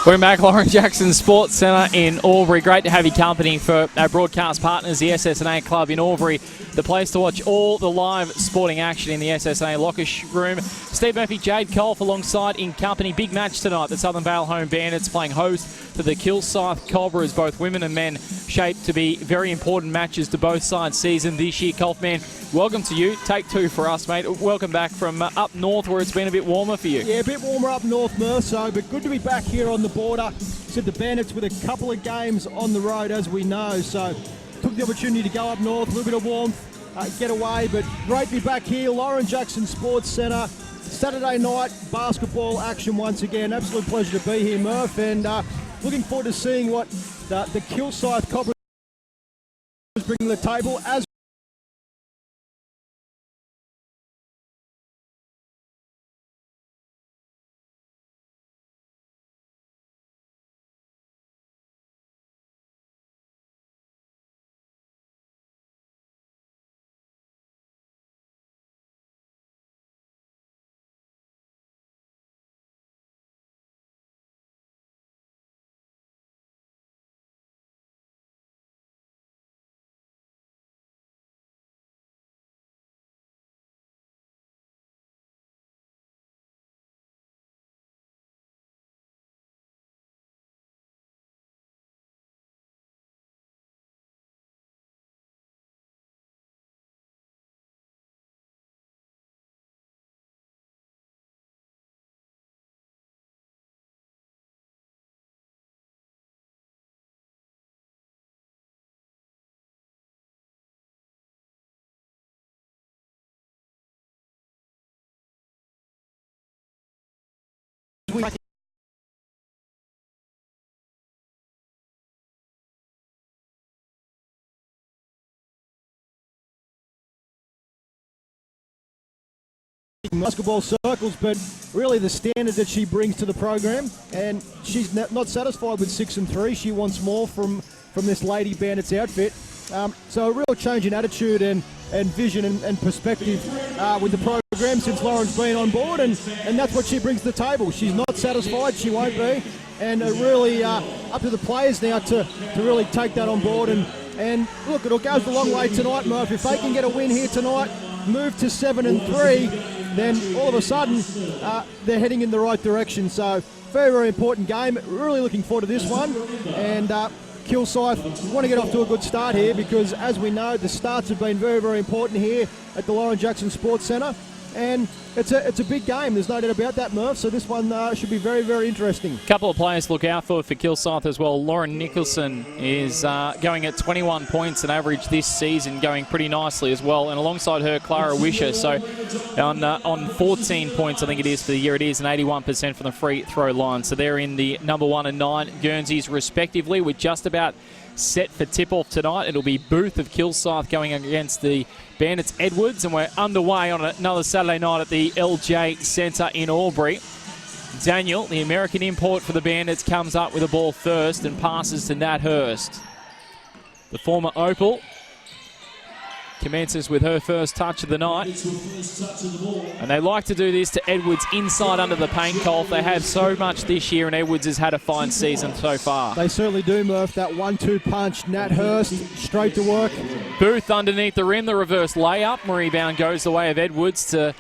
We're back, Lauren Jackson Sports Centre in Albury. Great to have you company for our broadcast partners, the SSNA Club in Albury, the place to watch all the live sporting action in the SSNA locker room. Steve Murphy, Jade Kolf alongside in company. Big match tonight. The Southern Vale home Bandits playing host to the Kilsyth Cobras. Both women and men shaped to be very important matches to both sides season this year. Kolf, man, welcome to you. Take two for us, mate. Welcome back from up north where it's been a bit warmer for you. Yeah, a bit warmer up north, Murph, but good to be back here on the border. Said the Bandits with a couple of games on the road, as we know, so took the opportunity to go up north, a little bit of warmth, get away, but great to be back here. Lauren Jackson Sports Centre, Saturday night basketball action once again. Absolute pleasure to be here, Murph, and looking forward to seeing what the Kilsyth Cobras bring to the table as basketball circles, but really the standard that she brings to the program, and she's not satisfied with 6 and 3. She wants more from this Lady Bandits outfit. So a real change in attitude and vision and perspective with the program since Lauren's been on board, and that's what she brings to the table. She's not satisfied, she won't be, and really up to the players now to really take that on board. And look, it'll go a long way tonight, Murph. If they can get a win here tonight, move to 7 and 3, then all of a sudden they're heading in the right direction. So very, very important game. Really looking forward to this one. And Kilsyth want to get off to a good start here because, as we know, the starts have been very, very important here at the Lauren Jackson Sports Centre. And it's a big game, there's no doubt about that, Murph, so this one should be very, very interesting. A couple of players to look out for Kilsyth as well. Lauren Nicholson is going at 21 points an average this season, going pretty nicely as well. And alongside her, Clara Wisher. So on 14 points, I think it is for the year, it is an 81% from the free throw line. So they're in the number 1 and 9 Guernseys respectively. We're just about set for tip-off tonight. It'll be Booth of Kilsyth going against the Bandits Edwards, and we're underway on another Saturday night at the LJ Centre in Albury. Daniel, the American import for the Bandits, comes up with the ball first and passes to Nat Hurst. The former Opal commences with her first touch of the night. And they like to do this to Edwards inside under the paint, Kolf. They have so much this year, and Edwards has had a fine season so far. They certainly do, Murph. That 1-2 punch, Nat Hurst, straight to work. Booth underneath the rim, the reverse layup. Rebound goes the way of Edwards to,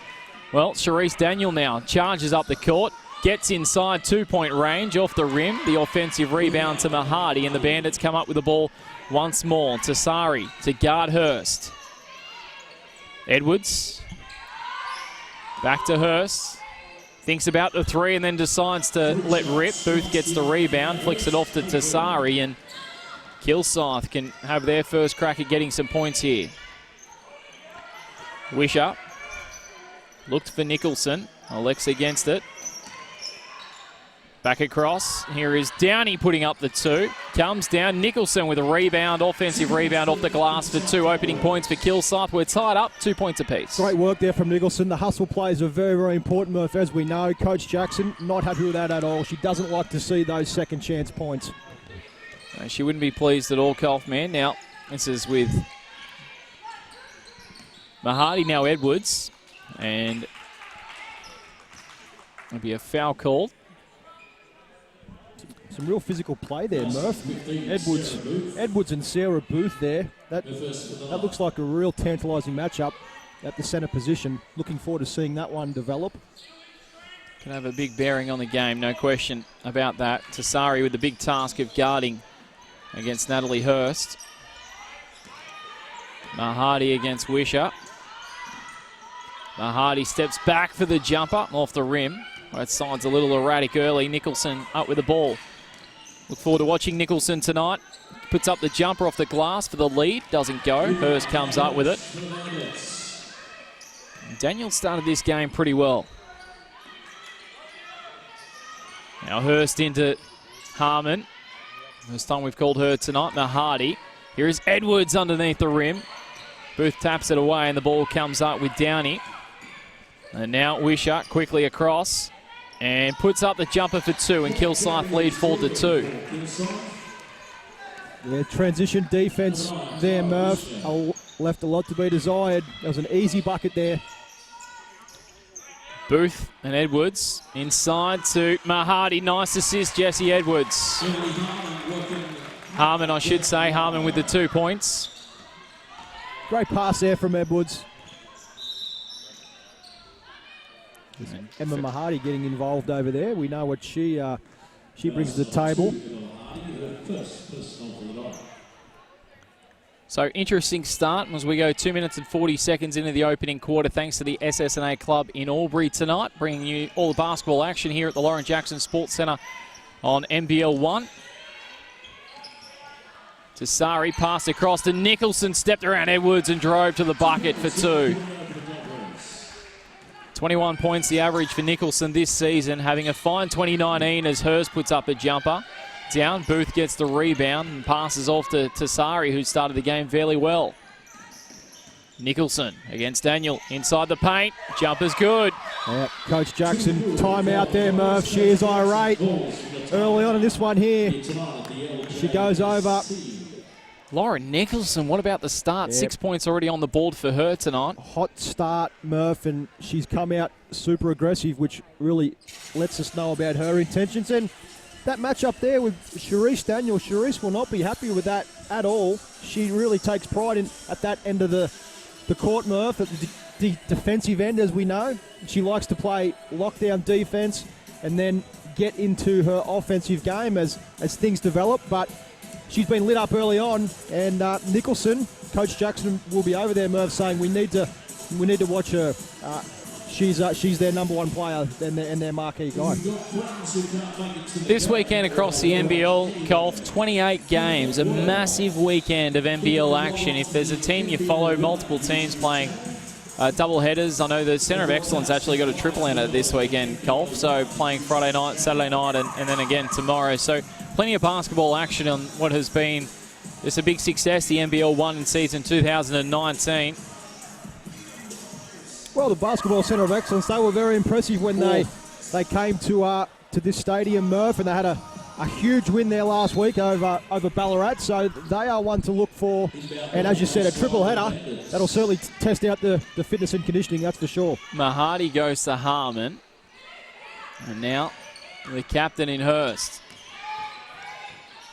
well, Charisse Daniel now. Charges up the court, gets inside 2-point range off the rim. The offensive rebound to Mahadi, and the Bandits come up with the ball once more. To Sari to guard Hurst. Edwards, back to Hurst, thinks about the three and then decides to let rip. Booth gets the rebound, flicks it off to Tassari, and Kilsyth can have their first crack at getting some points here. Wisher looked for Nicholson, Alex against it. Back across, here is Downey putting up the 2. Comes down, Nicholson with a rebound, offensive rebound off the glass for 2 opening points for Kilsyth. We're tied up, 2 points apiece. Great work there from Nicholson. The hustle plays are very, very important, Murph, as we know. Coach Jackson, not happy with that at all. She doesn't like to see those second chance points. She wouldn't be pleased at all, Kolf, man. Now, this is with Mahadi, now Edwards, and there'll be a foul called. some real physical play there, Murph. Edwards and Sarah Booth there. That looks like a real tantalising matchup at the centre position. Looking forward to seeing that one develop. Can have a big bearing on the game, no question about that. Tasari with the big task of guarding against Natalie Hurst. Mahadi against Wisher. Mahadi steps back for the jumper off the rim. Both sides a little erratic early. Nicholson up with the ball. Look forward to watching Nicholson tonight. Puts up the jumper off the glass for the lead. Doesn't go. Hurst comes up with it. Daniel started this game pretty well. Now Hurst into Harmon. First time we've called her tonight. Mahadi. Here is Edwards underneath the rim. Booth taps it away and the ball comes up with Downey. And now Wisher quickly across and puts up the jumper for 2, and Kilsyth lead 4-2. Yeah, transition defense there, Murph. Left a lot to be desired. That was an easy bucket there. Booth and Edwards inside to Mahadi. Nice assist, Jesse Edwards. Harmon, I should say. Harmon with the 2 points. Great pass there from Edwards. Emma Mahadi getting involved over there. We know what she brings to the table. So interesting start as we go 2 minutes and 40 seconds into the opening quarter, thanks to the SSNA Club in Albury tonight, bringing you all the basketball action here at the Lauren Jackson Sports Centre on NBL1. Tasari passed across to Nicholson, stepped around Edwards and drove to the bucket for 2. 21 points the average for Nicholson this season, having a fine 2019 as Hurst puts up a jumper. Down, Booth gets the rebound and passes off to Tasari, who started the game fairly well. Nicholson against Daniel inside the paint. Jumper's good. Yeah, Coach Jackson, timeout there, Murph. She is irate early on in this one here. She goes over. Lauren Nicholson, what about the start? Yep. 6 points already on the board for her tonight. Hot start, Murph, and she's come out super aggressive, which really lets us know about her intentions. And that matchup there with Charisse Daniel, Charisse will not be happy with that at all. She really takes pride at that end of the court, Murph, at the defensive end, as we know. She likes to play lockdown defense and then get into her offensive game as things develop. But she's been lit up early on, and Nicholson, Coach Jackson will be over there, Murph, saying we need to watch her. She's their number one player and their marquee guy. This weekend across the NBL, Golf, 28 games, a massive weekend of NBL action. If there's a team you follow, multiple teams playing double headers. I know the Centre of Excellence actually got a triple-enter this weekend, Golf, so playing Friday night, Saturday night, and then again tomorrow. So plenty of basketball action on what has been just a big success, the NBL1 in season 2019. Well, the Basketball Centre of Excellence, they were very impressive when they came to this stadium, Murph, and they had a huge win there last week over Ballarat. So they are one to look for. And as you said, a triple header, that'll certainly test out the fitness and conditioning, that's for sure. Mahadi goes to Harmon. And now the captain in Hurst.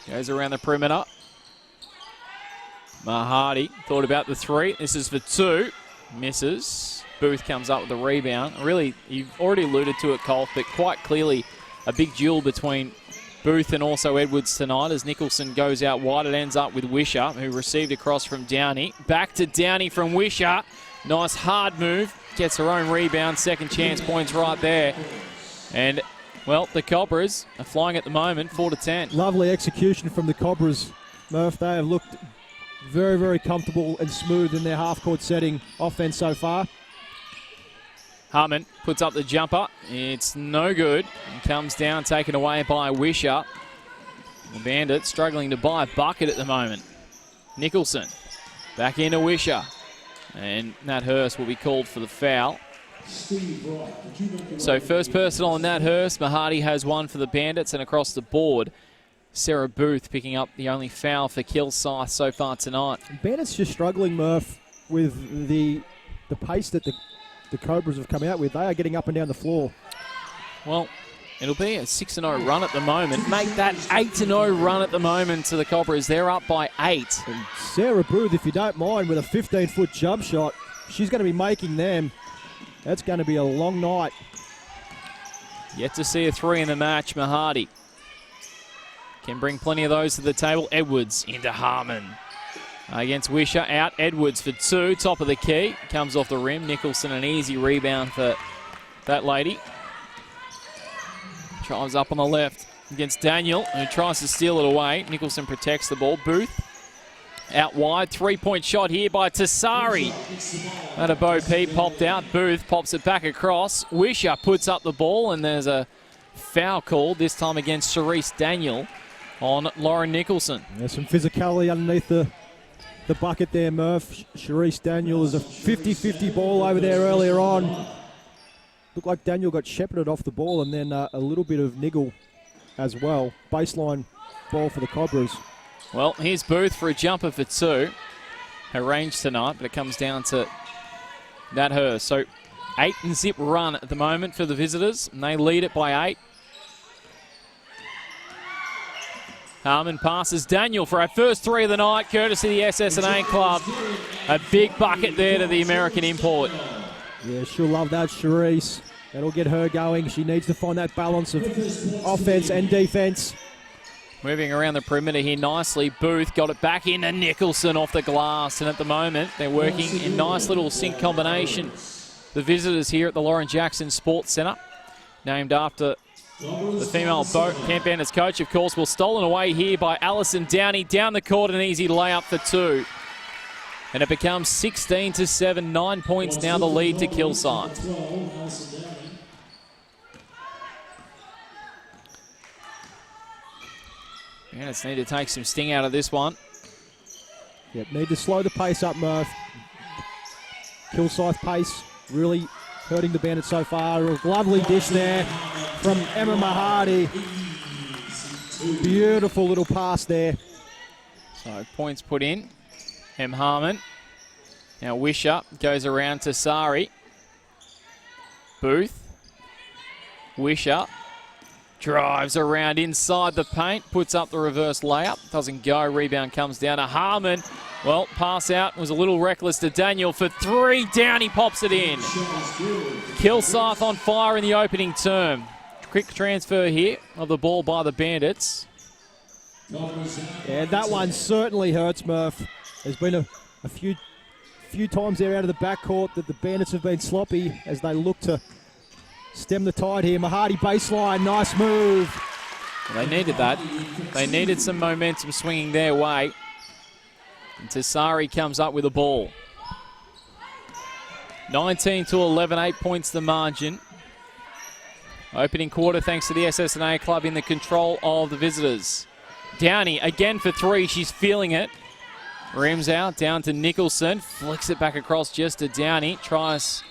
Goes around the perimeter. Mahadi thought about the 3. This is for 2. Misses. Booth comes up with the rebound. Really, you've already alluded to it, Colt, but quite clearly a big duel between Booth and also Edwards tonight as Nicholson goes out wide. It ends up with Wisher, who received across from Downey. Back to Downey from Wisher. Nice hard move. Gets her own rebound. Second chance points right there. And, well, the Cobras are flying at the moment, 4-10. Lovely execution from the Cobras, Murph. They have looked very, very comfortable and smooth in their half-court setting offense so far. Harmon puts up the jumper. It's no good. And comes down, taken away by Wisher. The Bandits struggling to buy a bucket at the moment. Nicholson back into Wisher. And Nat Hurst will be called for the foul. So first personal on Nat Hurst. Mahadi has one for the Bandits, and across the board, Sarah Booth picking up the only foul for Kilsyth so far tonight. Bandits just struggling, Murph, with the pace that the Cobras have come out with. They are getting up and down the floor. Well, It'll be a 6-0 run at the moment. Make that 8-0 run at the moment to the Cobras. They're up by 8. And Sarah Booth, if you don't mind, with a 15-foot jump shot, she's going to be making them. That's going to be a long night. Yet to see a 3 in the match. Mahadi can bring plenty of those to the table. Edwards into Harmon. Against Wisher, out. Edwards for 2. Top of the key. Comes off the rim. Nicholson, an easy rebound for that lady. Drives up on the left against Daniel, who tries to steal it away. Nicholson protects the ball. Booth out wide. 3-point shot here by Tassari. That a Bo Peep popped out. Booth pops it back across. Wisher puts up the ball, and there's a foul called, this time against Cerise Daniel on Lauren Nicholson. There's some physicality underneath the bucket there, Murph. Cerise Daniel is a 50-50 ball over there earlier on. Looked like Daniel got shepherded off the ball, and then a little bit of niggle as well. Baseline ball for the Cobras. Well, here's Booth for a jumper for 2. Her range tonight, but it comes down to that her. So 8-0 run at the moment for the visitors, and they lead it by 8. Harmon passes Daniel for our first 3 of the night, courtesy of the SS&A Club. A big bucket there to the American import. Yeah, she'll love that, Cerise. That'll get her going. She needs to find that balance of offense and defense. Moving around the perimeter here nicely. Booth got it back into Nicholson off the glass. And at the moment, they're working in nice little sync combination. The visitors here at the Lauren Jackson Sports Centre, named after the female Camp Bandits coach, of course, was stolen away here by Alison Downey. Down the court, an easy layup for 2. And it becomes 16-7, 9 points now the lead to Kilsyth. Bandits need to take some sting out of this one. Yep, need to slow the pace up, Murph. Kilsyth pace really hurting the Bandits so far. A lovely dish there from Emma Mahadi. Beautiful little pass there. So points put in. M. Harmon. Now Wisher goes around to Sari. Booth. Wisher drives around inside the paint, puts up the reverse layup. Doesn't go. Rebound comes down to Harmon. Well, pass out was a little reckless to Daniel for 3. Downey pops it in. Kilsyth on fire in the opening term. Quick transfer here of the ball by the Bandits. Yeah, that one certainly hurts, Murph. There's been a few times there out of the backcourt that the Bandits have been sloppy as they look to stem the tide here. Mahadi baseline, nice move. Well, they needed that. They needed some momentum swinging their way. And Tassari comes up with the ball. 19-11, 8 points the margin. Opening quarter thanks to the SS&A Club in the control of the visitors. Downey again for 3. She's feeling it. Rims out, down to Nicholson. Flicks it back across just to Downey. Tries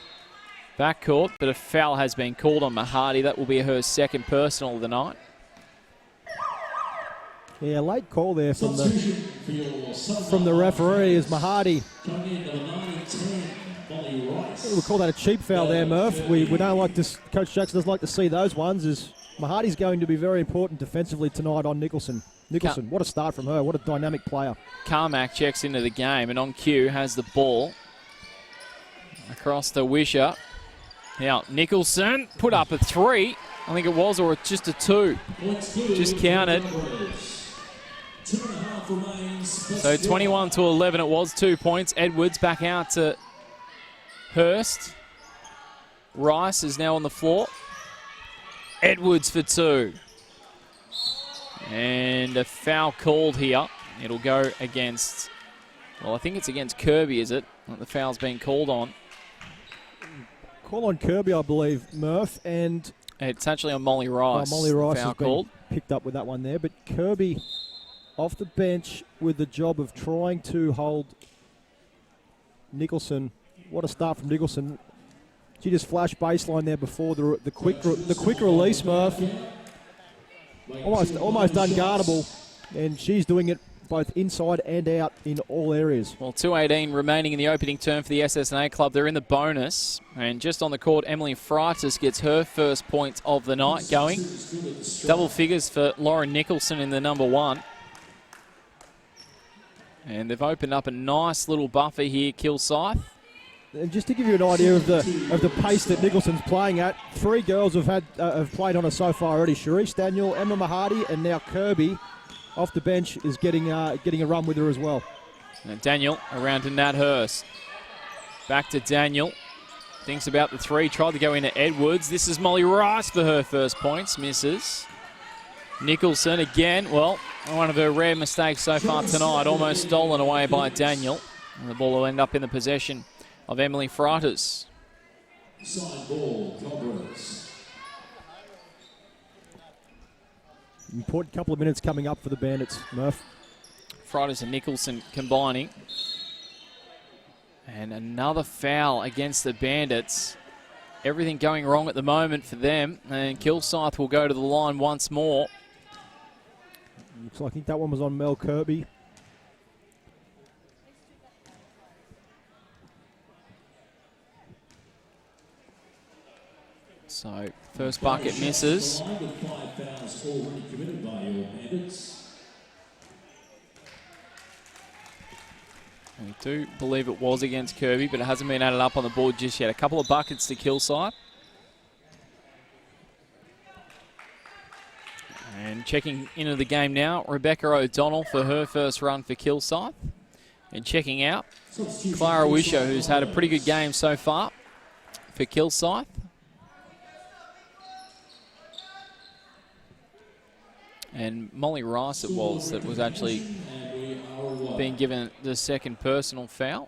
backcourt, but a foul has been called on Mahadi. That will be her second personal of the night. Yeah, late call there from the referee as Mahadi. We'll call that a cheap foul there, Murph. We don't like to, Coach Jackson doesn't like to see those ones, as Mahadi's going to be very important defensively tonight on Nicholson. Nicholson, what a start from her. What a dynamic player. Carmack checks into the game and on cue has the ball. Across to Wisher. Now, Nicholson put up a 3, I think it was, or just a 2. Just counted. So 21-11, it was 2 points. Edwards back out to Hurst. Rice is now on the floor. Edwards for 2. And a foul called here. It'll go against, well, I think it's against Kirby, is it? The foul's been called on. Call on Kirby, I believe, Murph, and it's actually on Molly Rice. Molly Rice foul has been called. Picked up with that one there, but Kirby off the bench with the job of trying to hold Nicholson. What a start from Nicholson. She just flashed baseline there before the quick release, Murph. Almost unguardable, and she's doing it both inside and out in all areas. Well, 2:18 remaining in the opening term for the SSNA club. They're in the bonus. And just on the court, Emily Freitas gets her first points of the night going. Double figures for Lauren Nicholson in the number 1. And they've opened up a nice little buffer here, Kilsyth. And just to give you an idea of the pace that Nicholson's playing at, 3 girls have played on her so far already. Sharice Daniel, Emma Mahadi, and now Kirby off the bench is getting a run with her as well. And Daniel around to Nat Hurst. Back to Daniel. Thinks about the 3. Tried to go into Edwards. This is Molly Rice for her first points. Misses. Nicholson again. Well, one of her rare mistakes so far tonight. Almost stolen away by Daniel. And the ball will end up in the possession of Emily Freitas. Side ball, Cobras. Important couple of minutes coming up for the Bandits, Murph. Freitas and Nicholson combining. And another foul against the Bandits. Everything going wrong at the moment for them. And Kilsyth will go to the line once more. Looks like I think that one was on Mel Kirby. So, first bucket misses. 5 fouls already committed by your Bandits. We do believe it was against Kirby, but it hasn't been added up on the board just yet. A couple of buckets to Kilsyth. And checking into the game now, Rebecca O'Donnell for her first run for Kilsyth. And checking out, Clara Wisher, who's had a pretty good game so far for Kilsyth. And Molly Rice it was that was actually being given the second personal foul.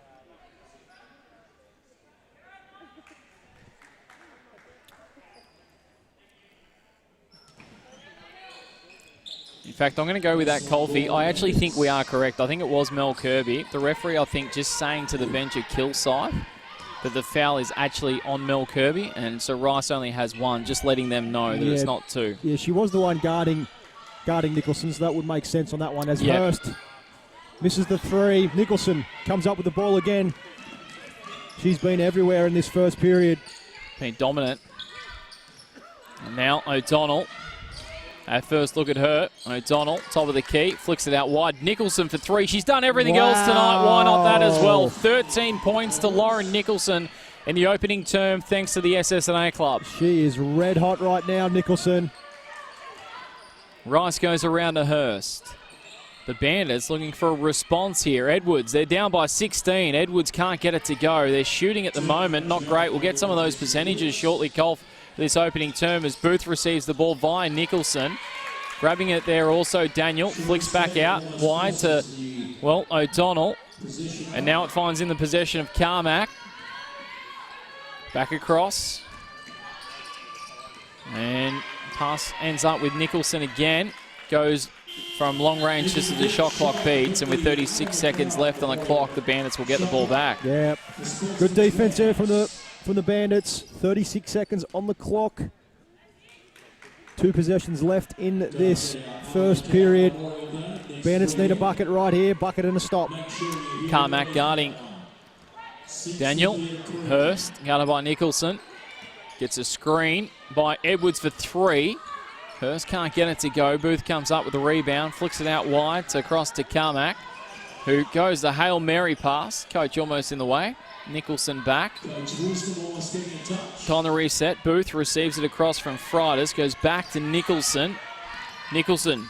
In fact, I'm going to go with that, Colby. I actually think we are correct. I think it was Mel Kirby. The referee, I think, just saying to the bench at Kilsyth that the foul is actually on Mel Kirby, and so Rice only has 1, just letting them know that it's not 2. Yeah, she was the one guarding Nicholson, so that would make sense on that one. As Hurst misses the 3. Nicholson comes up with the ball again. She's been everywhere in this first period. Been dominant. And now O'Donnell. Our first look at her. O'Donnell, top of the key, flicks it out wide. Nicholson for 3. She's done everything else tonight. Why not that as well? 13 points to Lauren Nicholson in the opening term, thanks to the SSNA club. She is red hot right now, Nicholson. Rice goes around to Hurst. The Bandits looking for a response here. Edwards, they're down by 16. Edwards can't get it to go. They're shooting at the moment. Not great. We'll get some of those percentages shortly, Colf, this opening term as Booth receives the ball via Nicholson. Grabbing it there also Daniel. Flicks back out wide to, well, O'Donnell. And now it finds in the possession of Carmack. Back across. And pass ends up with Nicholson again. Goes from long range just as the shot clock beats, and with 36 seconds left on the clock, the Bandits will get the ball back. Yeah, good defense there from the Bandits. 36 seconds on the clock. 2 possessions left in this first period. Bandits need a bucket right here, bucket and a stop. Carmack guarding Daniel. Hurst, guarded by Nicholson. Gets a screen by Edwards for 3. Hurst can't get it to go. Booth comes up with the rebound, flicks it out wide to across to Carmack, who goes the Hail Mary pass. Coach almost in the way. Nicholson back. On the reset, Booth receives it across from Freitas, goes back to Nicholson. Nicholson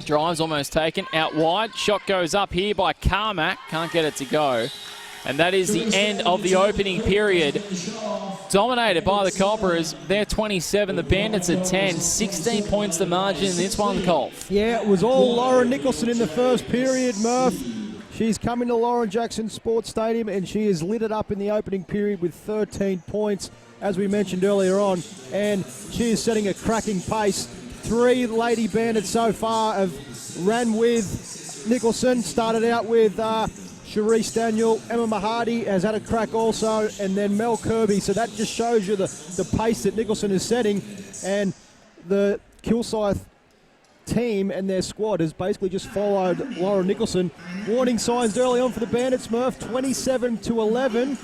drives, almost taken, out wide. Shot goes up here by Carmack, can't get it to go. And that is the end of the opening period. Dominated by the Cobras. They're 27, the Bandits at 10. 16 points the margin in this one, Colf. Yeah, it was all Lauren Nicholson in the first period, Murph. She's come into Lauren Jackson Sports Stadium and she has lit it up in the opening period with 13 points, as we mentioned earlier on. And she is setting a cracking pace. 3 Lady Bandits so far have ran with Nicholson. Started out with Sharice Daniel. Emma Mahadi has had a crack also, and then Mel Kirby. So that just shows you the pace that Nicholson is setting. And the Kilsyth team and their squad has basically just followed Lauren Nicholson. Warning signs early on for the Bandits, Murph, 27-11.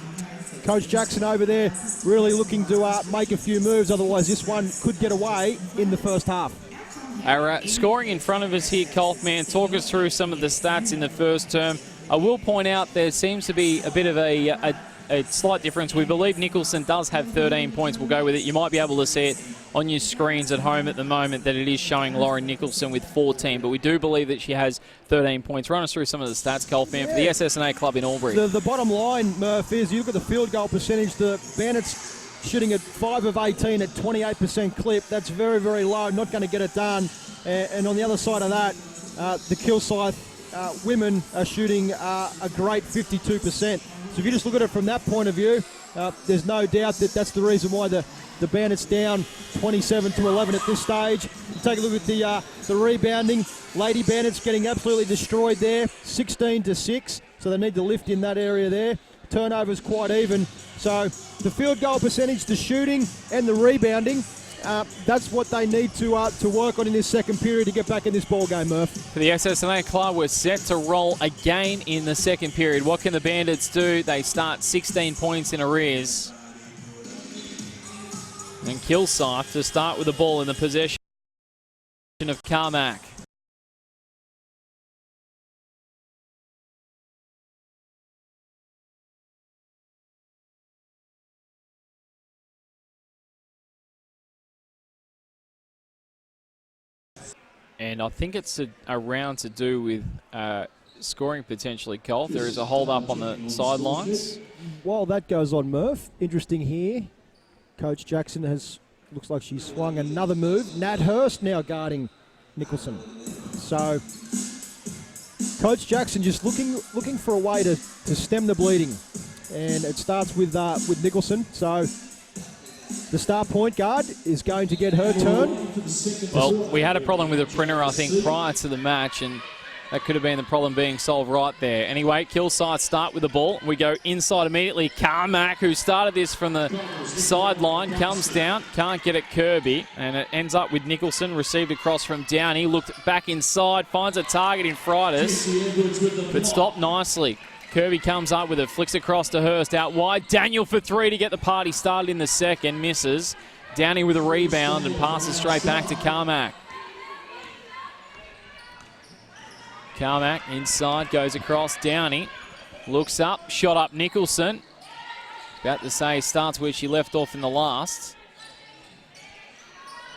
Coach Jackson over there really looking to make a few moves, otherwise this one could get away in the first half. Our scoring in front of us here, Kolfman, talk us through some of the stats in the first term. I will point out there seems to be a bit of a slight difference. We believe Nicholson does have 13 points. We'll go with it. You might be able to see it on your screens at home at the moment that it is showing Lauren Nicholson with 14, but we do believe that she has 13 points. Run us through some of the stats, Kolfman, for the SSNA club in Albury. The bottom line, Murph, is you look at the field goal percentage. The Bandits shooting at 5 of 18 at 28% clip. That's very, very low. Not going to get it done. And on the other side of that, the Kilsyth women are shooting a great 52%. So if you just look at it from that point of view, there's no doubt that that's the reason why the Bandits down 27-11 at this stage. Take a look at the rebounding. Lady Bandits getting absolutely destroyed there, 16-6. So they need to lift in that area there. Turnovers quite even. So the field goal percentage, the shooting, and the rebounding. That's what they need to work on in this second period to get back in this ball game, Murph. For the SSNA club, we're set to roll again in the second period. What can the Bandits do? They start 16 points in arrears. And Kilsyth to start with the ball in the possession of Carmack. And I think it's a round to do with scoring potentially, Colt. There is a hold up on the sidelines. While that goes on, Murph, interesting here. Coach Jackson looks like she's swung another move. Nat Hurst now guarding Nicholson. So Coach Jackson just looking for a way to stem the bleeding. And it starts with Nicholson. So the star point guard is going to get her turn. Well, we had a problem with a printer, I think, prior to the match, and that could have been the problem being solved right there. Anyway, Kilsyth start with the ball. We go inside immediately. Carmack, who started this from the sideline, comes down, can't get it Kirby, and it ends up with Nicholson, received across from Downey, looked back inside, finds a target in Freitas, but stopped nicely. Kirby comes up with it, flicks across to Hurst out wide. Daniel for three to get the party started in the second, misses. Downey with a rebound and passes straight back to Carmack. Carmack inside, goes across. Downey looks up, shot up Nicholson. About to say starts where she left off in the last.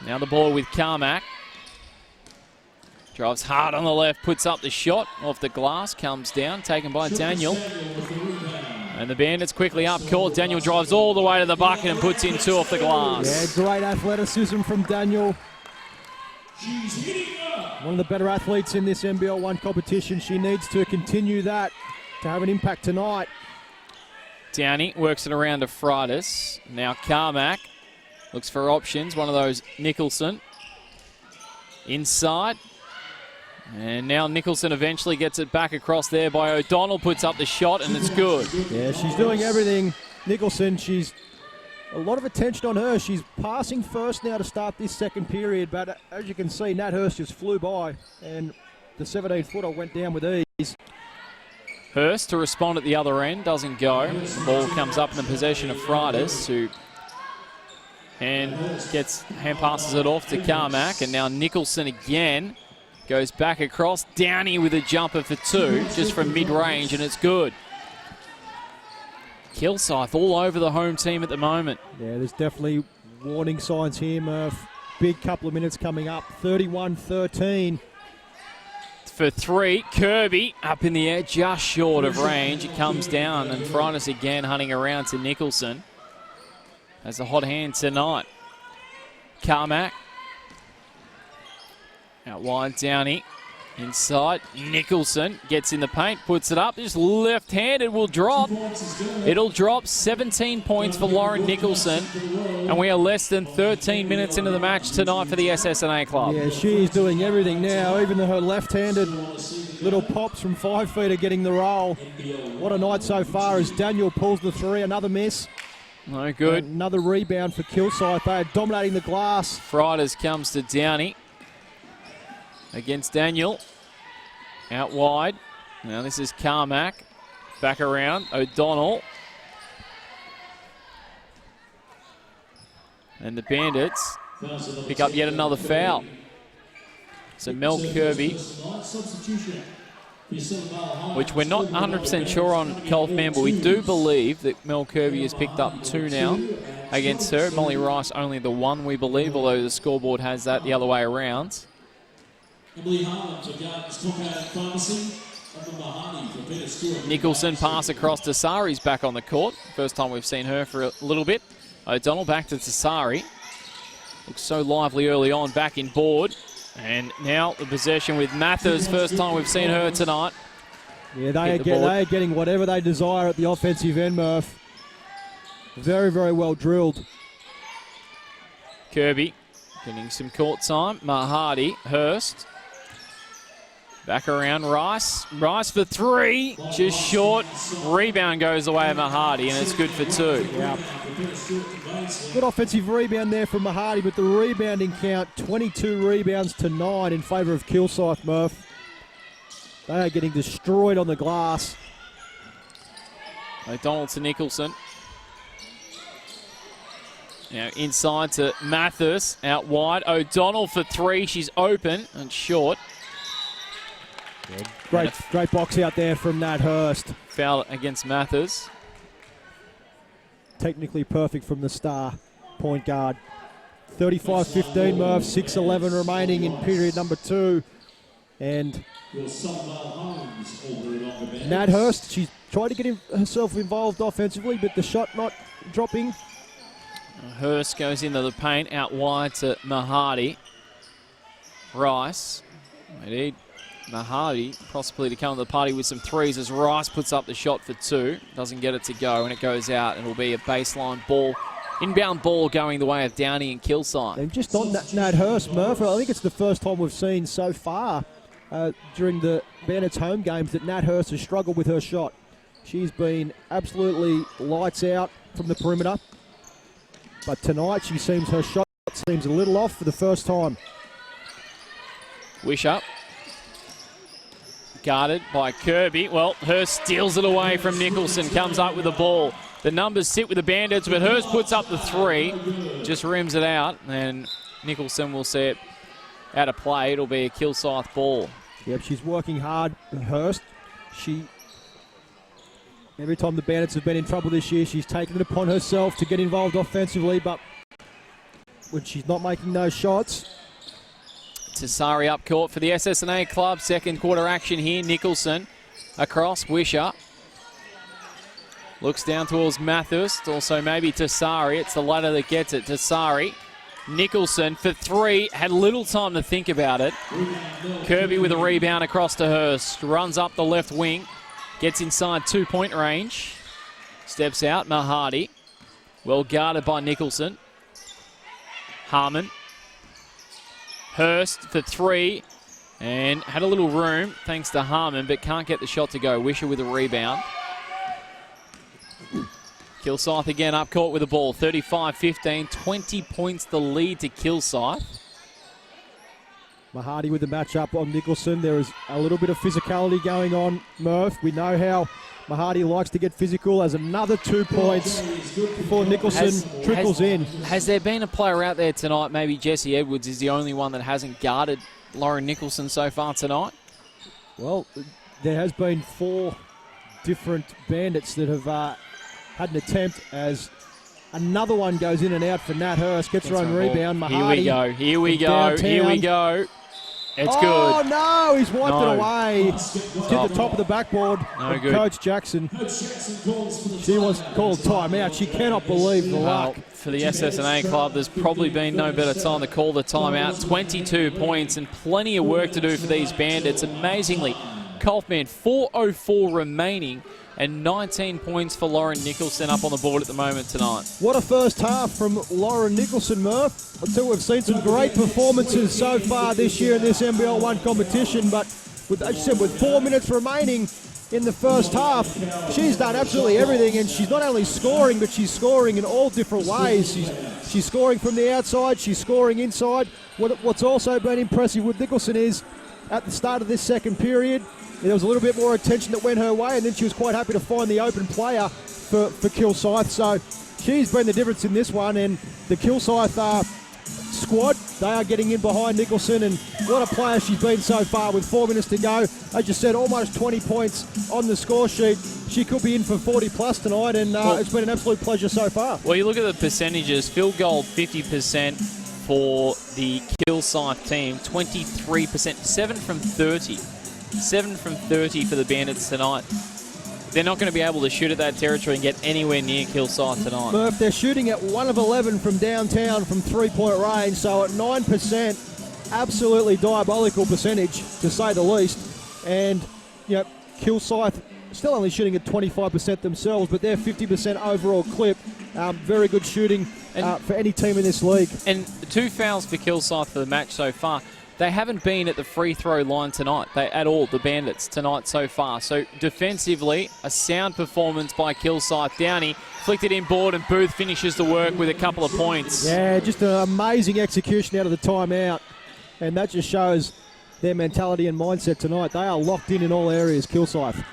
Now the ball with Carmack. Drives hard on the left, puts up the shot off the glass, comes down, taken by Daniel. And the Bandits quickly up court. Daniel drives all the way to the bucket and puts in two off the glass. Yeah, great athleticism from Daniel. One of the better athletes in this NBL1 competition. She needs to continue that to have an impact tonight. Downey works it around to Freitas. Now Carmack looks for options. One of those, Nicholson. Inside. And now Nicholson eventually gets it back across there by O'Donnell, puts up the shot, and it's good. Yeah, she's doing everything. Nicholson, she's a lot of attention on her. She's passing first now to start this second period, but as you can see, Nat Hurst just flew by, and the 17-footer went down with ease. Hurst to respond at the other end, doesn't go. The ball comes up in the possession of Freitas, who hand passes it off to Carmack, and now Nicholson again. Goes back across. Downey with a jumper for two, just from mid-range, and it's good. Kilsyth all over the home team at the moment. Yeah, there's definitely warning signs here, Murph. Big couple of minutes coming up. 31-13. For three, Kirby up in the air, just short of range. It comes down, and Freitas again hunting around to Nicholson. Has a hot hand tonight. Carmack. Out wide, Downey. Inside, Nicholson gets in the paint, puts it up, just left-handed, will drop. It'll drop. 17 points for Lauren Nicholson, and we are less than 13 minutes into the match tonight for the SSNA club. Yeah, she's doing everything now, even her left-handed little pops from 5 feet are getting the roll. What a night so far as Daniel pulls the three, another miss. No good. Another rebound for Kilsyth. They are dominating the glass. Freitas comes to Downey. against Daniel. Out wide. Now this is Carmack. Back around. O'Donnell. And the Bandits pick up yet another foul. So Mel Kirby, which we're not 100% sure on, Colfman, but we do believe that Mel Kirby has picked up 2 now against her. Molly Rice only the 1, we believe, although the scoreboard has that the other way around. Nicholson pass across to Sari's back on the court. First time we've seen her for a little bit. O'Donnell back to Tasari. Looks so lively early on, back in board. And now the possession with Mathers. First time we've seen her tonight. Yeah, they are getting whatever they desire at the offensive end, Murph. Very, very well drilled. Kirby getting some court time. Mahadi, Hurst. Back around Rice. Rice for 3, just short. Rebound goes away at Mahadi, and it's good for 2. Yeah. Good offensive rebound there from Mahadi, but the rebounding count, 22 rebounds to 9 in favour of Kilsyth, Murph. They are getting destroyed on the glass. O'Donnell to Nicholson. Now inside to Mathis, out wide. O'Donnell for 3, she's open and short. Great box out there from Nat Hurst. Foul against Mathers. Technically perfect from the star point guard. 35-15, Murph, 6:11 remaining in period number 2. And Nat Hurst, she's tried to get herself involved offensively, but the shot not dropping. Hurst goes into the paint, out wide to Mahadi. Rice. Indeed. Mahadi possibly to come to the party with some 3s as Rice puts up the shot for 2. Doesn't get it to go, and it goes out. It'll be a baseline ball. Inbound ball going the way of Downey and Kilsyth. And just on Nat Hurst, Murphy, I think it's the first time we've seen so far during the Bandits home games that Nat Hurst has struggled with her shot. She's been absolutely lights out from the perimeter. But tonight her shot seems a little off for the first time. Wish up. Guarded by Kirby. Well, Hurst steals it away from Nicholson, comes up with the ball. The numbers sit with the Bandits, but Hurst puts up the 3, just rims it out, and Nicholson will see it out of play. It'll be a Kilsyth ball. Yep, she's working hard, Hurst. Every time the Bandits have been in trouble this year, she's taken it upon herself to get involved offensively, but when she's not making those shots. Tasari up court for the SSNA club. Second quarter action here. Nicholson across. Wisher looks down towards Mathurst. Also maybe Tasari. It's the latter that gets it. Tasari. Nicholson for 3. Had little time to think about it. Kirby with a rebound across to Hurst. Runs up the left wing. Gets inside 2-point range. Steps out. Mahadi. Well guarded by Nicholson. Harmon. Hurst for 3, and had a little room thanks to Harmon, but can't get the shot to go. Wisher with a rebound. Kilsyth again up court with the ball. 35-15, 20 points the lead to Kilsyth. Mahadi with the matchup on Nicholson. There is a little bit of physicality going on, Murph. We know how Mahadi likes to get physical, as another 2 points before Nicholson trickles in. Has there been a player out there tonight, maybe Jesse Edwards is the only one that hasn't guarded Lauren Nicholson so far tonight? Well, there has been 4 different Bandits that have had an attempt, as another one goes in and out for Nat Hurst, gets her own rebound. Mahadi, here we go. It's good. Oh, no, he's wiped it away. Did the top of the backboard. No good. Coach Jackson. She wants to call timeout. She cannot believe the luck. For the SSNA club, there's probably been no better time to call the timeout. 22 points and plenty of work to do for these Bandits. Amazingly, Colfman, 4:04 remaining, and 19 points for Lauren Nicholson up on the board at the moment tonight. What a first half from Lauren Nicholson, Murph. Until we've seen some great performances so far this year in this NBL1 competition, but with, as you said, with 4 minutes remaining in the first half, she's done absolutely everything, and she's not only scoring, but she's scoring in all different ways. She's scoring from the outside, she's scoring inside. What's also been impressive with Nicholson is at the start of this second period. There was a little bit more attention that went her way, and then she was quite happy to find the open player for Kilsyth. So she's been the difference in this one, and the Kilsyth squad, they are getting in behind Nicholson, and what a player she's been so far with 4 minutes to go. As you said, almost 20 points on the score sheet. She could be in for 40 plus tonight, and it's been an absolute pleasure so far. Well, you look at the percentages, field goal 50% for the Kilsyth team, 23%, 7 from 30. 7 from 30 for the Bandits tonight. They're not going to be able to shoot at that territory and get anywhere near Kilsyth tonight. Murph, they're shooting at 1 of 11 from downtown from three-point range, so at 9%, absolutely diabolical percentage, to say the least. And, you know, Kilsyth still only shooting at 25% themselves, but they're 50% overall clip. Very good shooting for any team in this league. And 2 fouls for Kilsyth for the match so far. They haven't been at the free throw line tonight at all, the Bandits, tonight so far. So defensively, a sound performance by Kilsyth. Downey flicked it in board, and Booth finishes the work with a couple of points. Yeah, just an amazing execution out of the timeout. And that just shows their mentality and mindset tonight. They are locked in all areas, Kilsyth.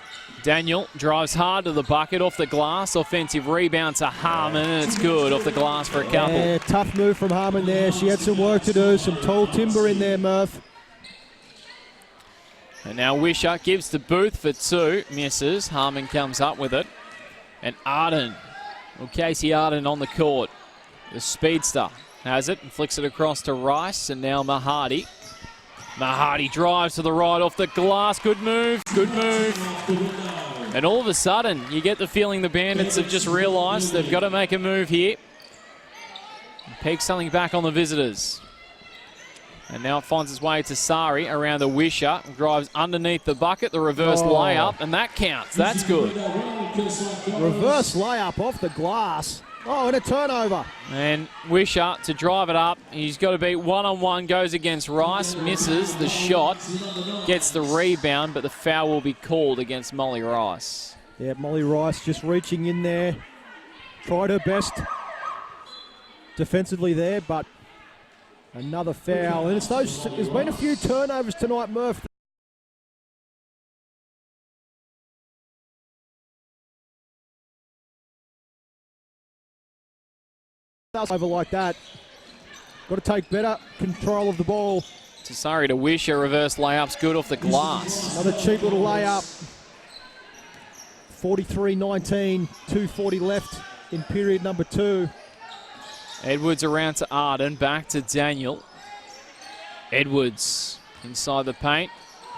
Daniel drives hard to the bucket, off the glass. Offensive rebound to Harmon, and it's good off the glass for a couple. Yeah, tough move from Harmon there. She had some work to do, some tall timber in there, Murph. And now Wisher gives to Booth for 2, misses. Harmon comes up with it. And Arden, well, Casey Arden on the court. The speedster has it and flicks it across to Rice, and now Mahadi. Mahadi drives to the right off the glass. Good move, good move. And all of a sudden, you get the feeling the Bandits have just realised they've got to make a move here. Peak something back on the visitors. And now it finds its way to Sari around the Wisher. Drives underneath the bucket, the reverse layup, and that counts. That's good. Reverse layup off the glass. Oh, and a turnover. And Wisher to drive it up. He's got to be one-on-one, goes against Rice, misses the shot, gets the rebound, but the foul will be called against Molly Rice. Yeah, Molly Rice just reaching in there. Tried her best defensively there, but another foul. And there's been a few turnovers tonight, Murph. Over like that. Got to take better control of the ball. Sorry to Wisher, reverse layup's good off the glass. Another cheap little layup. 43-19, 2:40 left in period number 2. Edwards around to Arden, back to Daniel. Edwards inside the paint.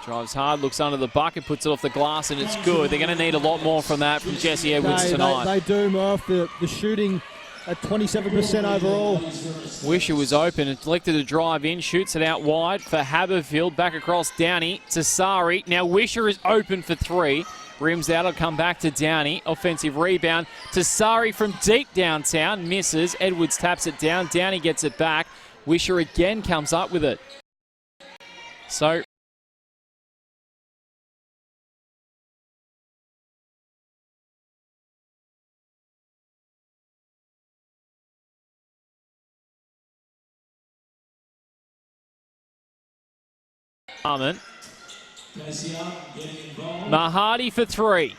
Drives hard, looks under the bucket, puts it off the glass, and it's good. They're going to need a lot more from that from Jessie Edwards tonight. They do, Murph. The shooting at 27% overall. Wisher was open and elected to drive in, shoots it out wide for Haberfield, back across Downey to Sari. Now Wisher is open for 3. Rims out, it'll come back to Downey. Offensive rebound to Sari from deep downtown, misses. Edwards taps it down, Downey gets it back. Wisher again comes up with it. So Mahadi for 3.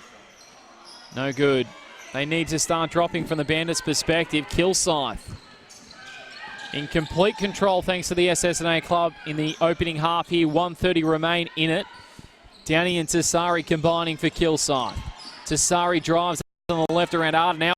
No good. They need to start dropping from the Bandits' perspective. Kilsyth in complete control thanks to the SSNA club in the opening half here. 1:30 remain in it. Downey and Tassari combining for Kilsyth. Tassari drives on the left around Arden. Now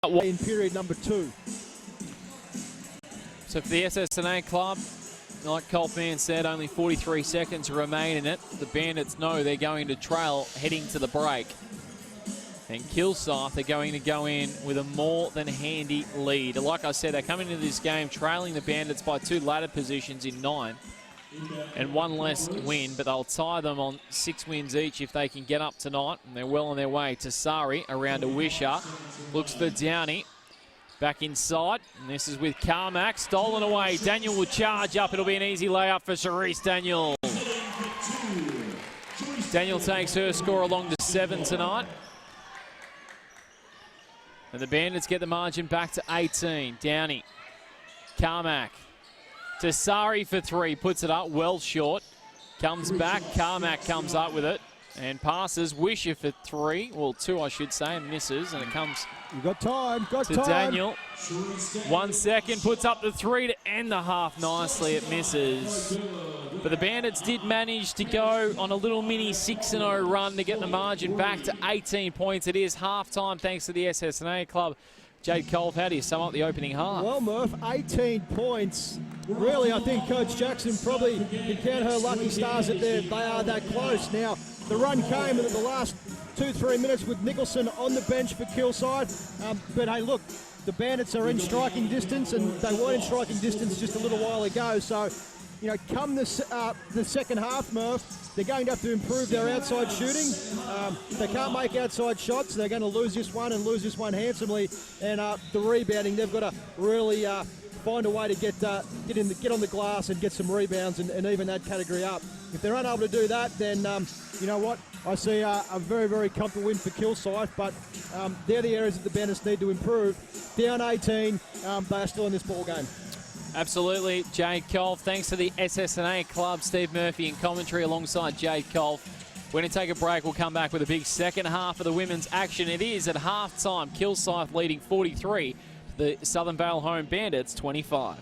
in period number 2. So for the SSNA club, like Coltman said, only 43 seconds remain in it. The Bandits know they're going to trail heading to the break. And Kilsyth are going to go in with a more than handy lead. Like I said, they're coming into this game trailing the Bandits by 2 ladder positions in 9 and 1 less win, but they'll tie them on 6 wins each if they can get up tonight, and they're well on their way. Tasari around to Wisher, looks for Downey. Back inside, and this is with Carmack, stolen away. Daniel will charge up. It'll be an easy layup for Charisse Daniel. Daniel takes her score along to 7 tonight. And the Bandits get the margin back to 18. Downey, Carmack, Tasari for 3, puts it up well short. Comes back, Carmack comes up with it and passes. Wisher for 3, well 2 I should say, and misses, and it comes You've got time, to Daniel. 1 second, puts up the 3 to end the half nicely. It misses. But the Bandits did manage to go on a little mini 6-0 run to get the margin back to 18 points. It is half-time thanks to the SSNA club. Jade Cole, how do you sum up the opening half? Well, Murph, 18 points. Really, I think Coach Jackson probably can count her lucky stars that they are that close. Now, the run came in the last 2-3 minutes with Nicholson on the bench for Kilsyth. But hey, look, the Bandits are in striking distance, and they weren't in striking distance just a little while ago. So, you know, come the second half, Murph, they're going to have to improve their outside shooting. They can't make outside shots. They're going to lose this one and lose this one handsomely. And the rebounding, they've got to really find a way to get on the glass and get some rebounds and even that category up. If they're unable to do that, then you know what? I see a very, very comfortable win for Kilsyth, but they're the areas that the Bandits need to improve. Down 18, they are still in this ball game. Absolutely, Jade Cole. Thanks to the SSNA club, Steve Murphy in commentary alongside Jade Cole. We're going to take a break. We'll come back with a big second half of the women's action. It is at half-time. Kilsyth leading 43, the Southern Vale home Bandits 25.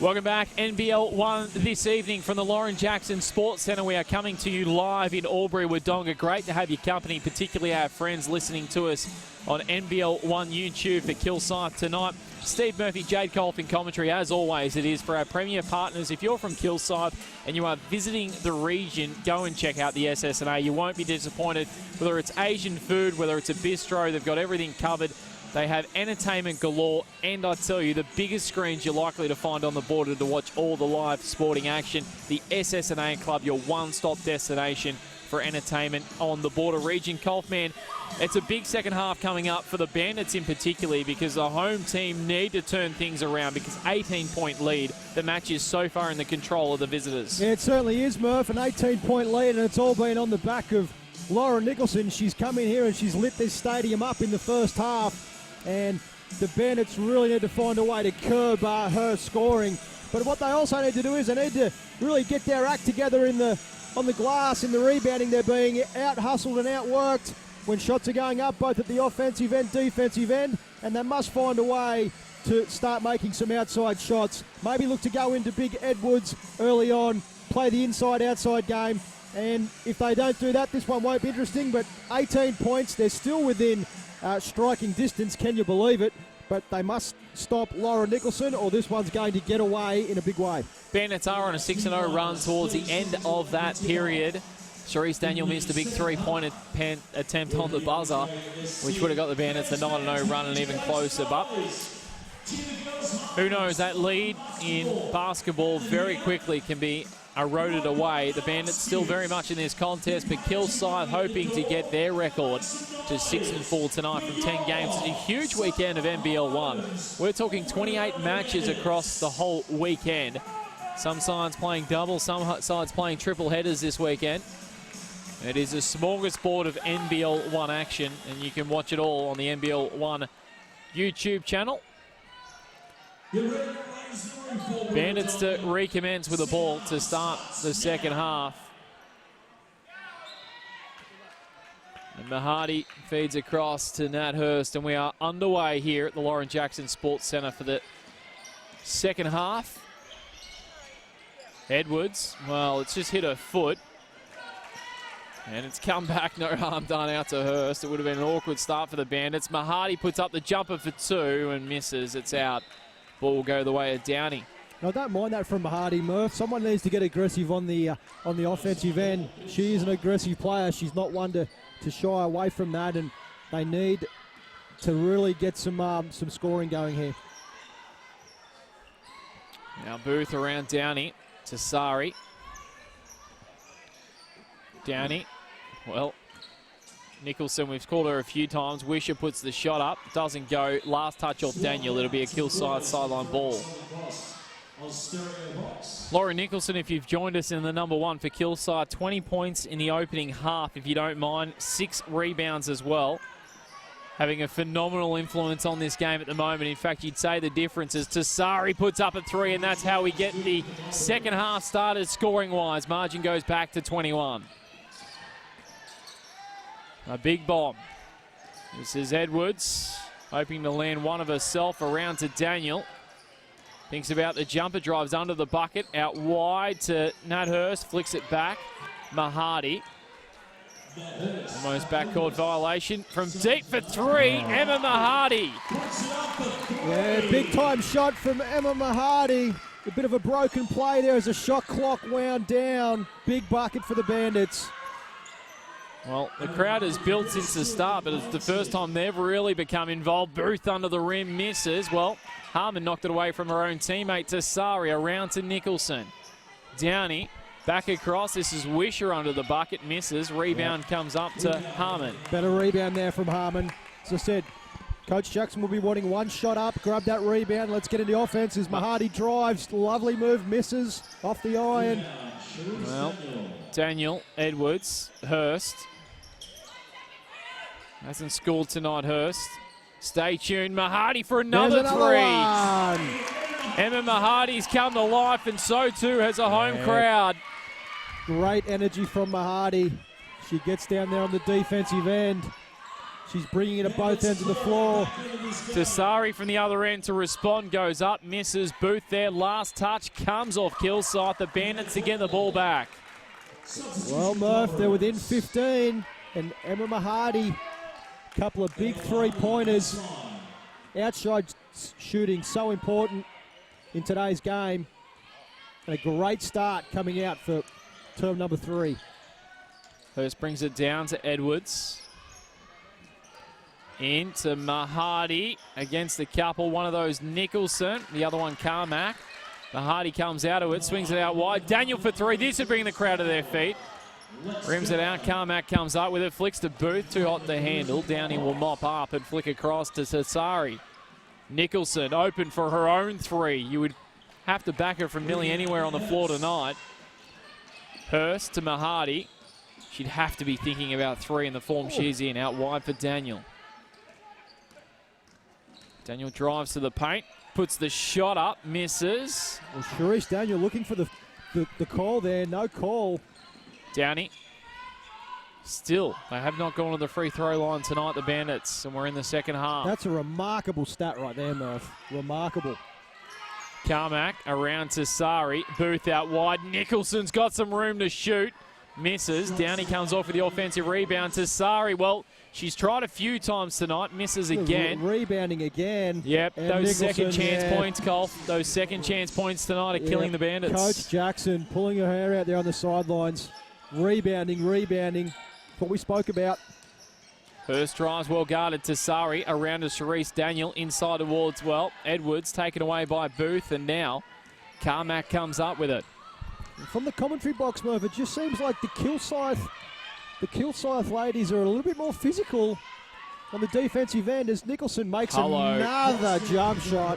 Welcome back. NBL1 this evening from the Lauren Jackson Sports Centre. We are coming to you live in Albury, Wodonga. Great to have your company, particularly our friends listening to us on NBL1 YouTube for Kilsyth tonight. Steve Murphy, Jade Colf in commentary. As always, it is for our premier partners. If you're from Kilsyth and you are visiting the region, go and check out the SSNA. You won't be disappointed. Whether it's Asian food, whether it's a bistro, they've got everything covered. They have entertainment galore, and I tell you, the biggest screens you're likely to find on the border to watch all the live sporting action. The SSNA Club, your one-stop destination for entertainment on the border region. Colfman, it's a big second half coming up for the Bandits in particular because the home team need to turn things around because 18-point lead. The match is so far in the control of the visitors. Yeah, it certainly is, Murph, an 18-point lead, and it's all been on the back of Lauren Nicholson. She's come in here and she's lit this stadium up in the first half. And the Bandits really need to find a way to curb her scoring. But what they also need to do is they need to really get their act together on the glass, in the rebounding. They're being out-hustled and outworked when shots are going up, both at the offensive and defensive end. And they must find a way to start making some outside shots. Maybe look to go into big Edwards early on, play the inside-outside game. And if they don't do that, this one won't be interesting. But 18 points, they're still within striking distance, can you believe it? But they must stop Laura Nicholson or this one's going to get away in a big way. Bandits are on a 6-0 run towards the end of that period. Cherise Daniel missed a big three-point attempt on the buzzer, which would have got the Bandits a 9-0 run and even closer. But who knows, that lead in basketball very quickly can be eroded away. The Bandits still very much in this contest, but Kilsyth hoping to get their record to 6-4 tonight from 10 games. It's a huge weekend of NBL1. We're talking 28 matches across the whole weekend. Some sides playing double, some sides playing triple headers this weekend. It is a smorgasbord of NBL1 action, and you can watch it all on the NBL1 YouTube channel. Bandits to recommence with the ball to start the second half. And Mahadi feeds across to Nat Hurst, and we are underway here at the Lauren Jackson Sports Centre for the second half. Edwards, well, it's just hit her foot. And it's come back, no harm done out to Hurst. It would have been an awkward start for the Bandits. Mahadi puts up the jumper for two and misses. It's out. Ball will go the way of Downey. I don't mind that from Mahadi, Murph. Someone needs to get aggressive on the offensive end. She is an aggressive player. She's not one to shy away from that, and they need to really get some scoring going here. Now Booth around Downey to Sari. Downey, well, Nicholson, we've called her a few times. Wisher puts the shot up, doesn't go. Last touch off Daniel. It'll be a Kilsyth sideline ball. Lauren Nicholson, if you've joined us in the number one for Kilsyth, 20 points in the opening half, if you don't mind. 6 rebounds as well. Having a phenomenal influence on this game at the moment. In fact, you'd say the difference is Tassari puts up a 3, and that's how we get the second half started scoring-wise. Margin goes back to 21. A big bomb. This is Edwards, hoping to land one of herself around to Daniel. Thinks about the jumper, drives under the bucket, out wide to Nat Hurst, flicks it back. Mahadi. Almost backcourt violation from deep for 3, Emma Mahadi. Yeah, big time shot from Emma Mahadi. A bit of a broken play there as the shot clock wound down. Big bucket for the Bandits. Well, the crowd has built since the start, but it's the first time they've really become involved. Booth under the rim, misses. Well, Harmon knocked it away from her own teammate Tassari, around to Nicholson. Downey, back across. This is Wisher under the bucket, misses. Rebound comes up to Harmon. Better rebound there from Harmon. As I said, Coach Jackson will be wanting one shot up, grab that rebound. Let's get into offense as Mahadi drives. Lovely move, misses off the iron. Well, Daniel, Edwards, Hurst. Hasn't scored tonight, Hurst. Stay tuned. Mahadi for another 3. One. Emma Mahadi's come to life, and so too has a home crowd. Great energy from Mahadi. She gets down there on the defensive end. She's bringing it at both ends of the floor. Tasari from the other end to respond, goes up, misses. Booth there, last touch comes off Kilsyth. The Bandits to get the ball back. Well, Murph, they're within 15, and Emma Mahadi, couple of big three-pointers. Outside shooting, so important in today's game. And a great start coming out for term number 3. Hurst brings it down to Edwards. Into Mahadi against the couple. One of those Nicholson, the other one Carmack. Mahadi comes out of it, swings it out wide. Daniel for 3. This would bring the crowd to their feet. Rims it out. Carmack comes up with it. Flicks to Booth. Too hot to handle. Downey will mop up and flick across to Tasari. Nicholson open for her own 3. You would have to back her from nearly anywhere on the floor tonight. Hurst to Mahadi. She'd have to be thinking about 3 in the form she's in. Out wide for Daniel. Daniel drives to the paint, puts the shot up, misses. Well, Sharice Daniel looking for the call there, no call. Downey. Still, they have not gone to the free throw line tonight, the Bandits, and we're in the second half. That's a remarkable stat right there, Murph. Remarkable. Carmack around to Sari. Booth out wide. Nicholson's got some room to shoot. Misses. Downey comes off with the offensive rebound to Sari. Well, she's tried a few times tonight. Misses again. Rebounding again. Yep, and those Nicholson, second chance points, Cole. Those second chance points tonight are killing the Bandits. Coach Jackson pulling her hair out there on the sidelines. Rebounding. What we spoke about. Hurst drives well guarded to Sari. Around to Sharice Daniel. Inside towards, well, Edwards taken away by Booth. And now Carmack comes up with it. From the commentary box, Murph, it just seems like the Kilsyth ladies are a little bit more physical on the defensive end as Nicholson makes another jump shot.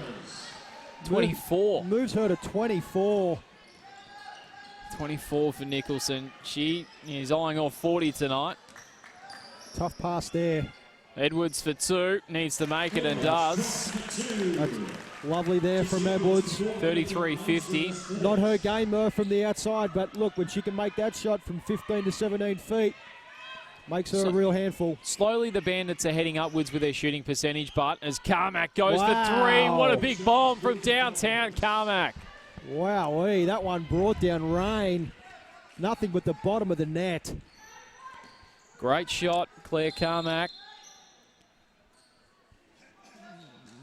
24. Moves her to 24. 24 for Nicholson. She is eyeing off 40 tonight. Tough pass there. Edwards for 2. Needs to make it and does. That's lovely there from Edwards. 33-50. Not her game, Murph, from the outside, but look, when she can make that shot from 15 to 17 feet, makes her a real handful. Slowly the Bandits are heading upwards with their shooting percentage, but as Carmack goes for 3, what a big bomb from downtown Carmack. Wowee, that one brought down rain. Nothing but the bottom of the net. Great shot, Claire Carmack.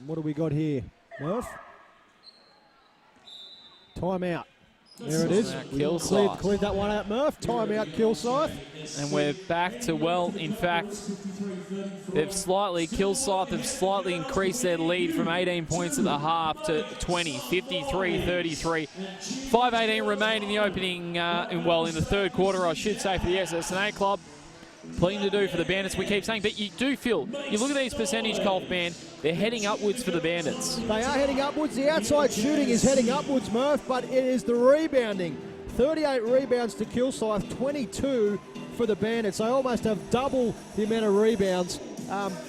What do we got here, Murph? Timeout. There it is. Kilsyth. Cleared that one out, Murph. Timeout, Kilsyth. And we're back to, well, in fact, Kilsyth have slightly increased their lead from 18 points at the half to 20, 53-33. 5:18 remain in the opening, in the third quarter, I should say, for the SSNA club. Plenty to do for the Bandits, we keep saying, but you do feel, you look at these percentage, Colt, man, they're heading upwards for the Bandits. They are heading upwards. The outside shooting is heading upwards, Murph, but it is the rebounding. 38 rebounds to Kilsyth, 22 for the Bandits. They almost have double the amount of rebounds.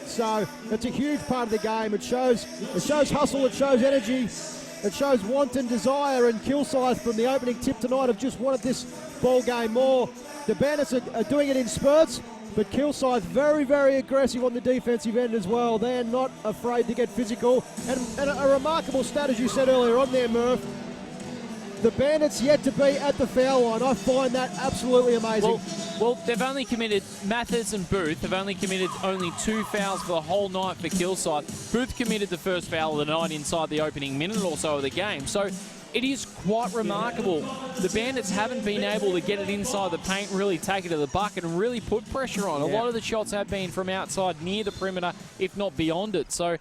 So it's a huge part of the game. It shows hustle, it shows energy, it shows want and desire, and Kilsyth from the opening tip tonight have just wanted this ball game more. The Bandits are doing it in spurts, but Kilsyth very, very aggressive on the defensive end as well. They're not afraid to get physical. And a remarkable stat, as you said earlier on there, Murph, the Bandits yet to be at the foul line. I find that absolutely amazing. Well, they've only committed, Mathers and Booth have only committed 2 fouls for the whole night for Kilsyth. Booth committed the first foul of the night inside the opening minute or so of the game. So it is quite remarkable. The Bandits haven't been able to get it inside the paint, really take it to the bucket and really put pressure on. Yeah. A lot of the shots have been from outside near the perimeter, if not beyond it. So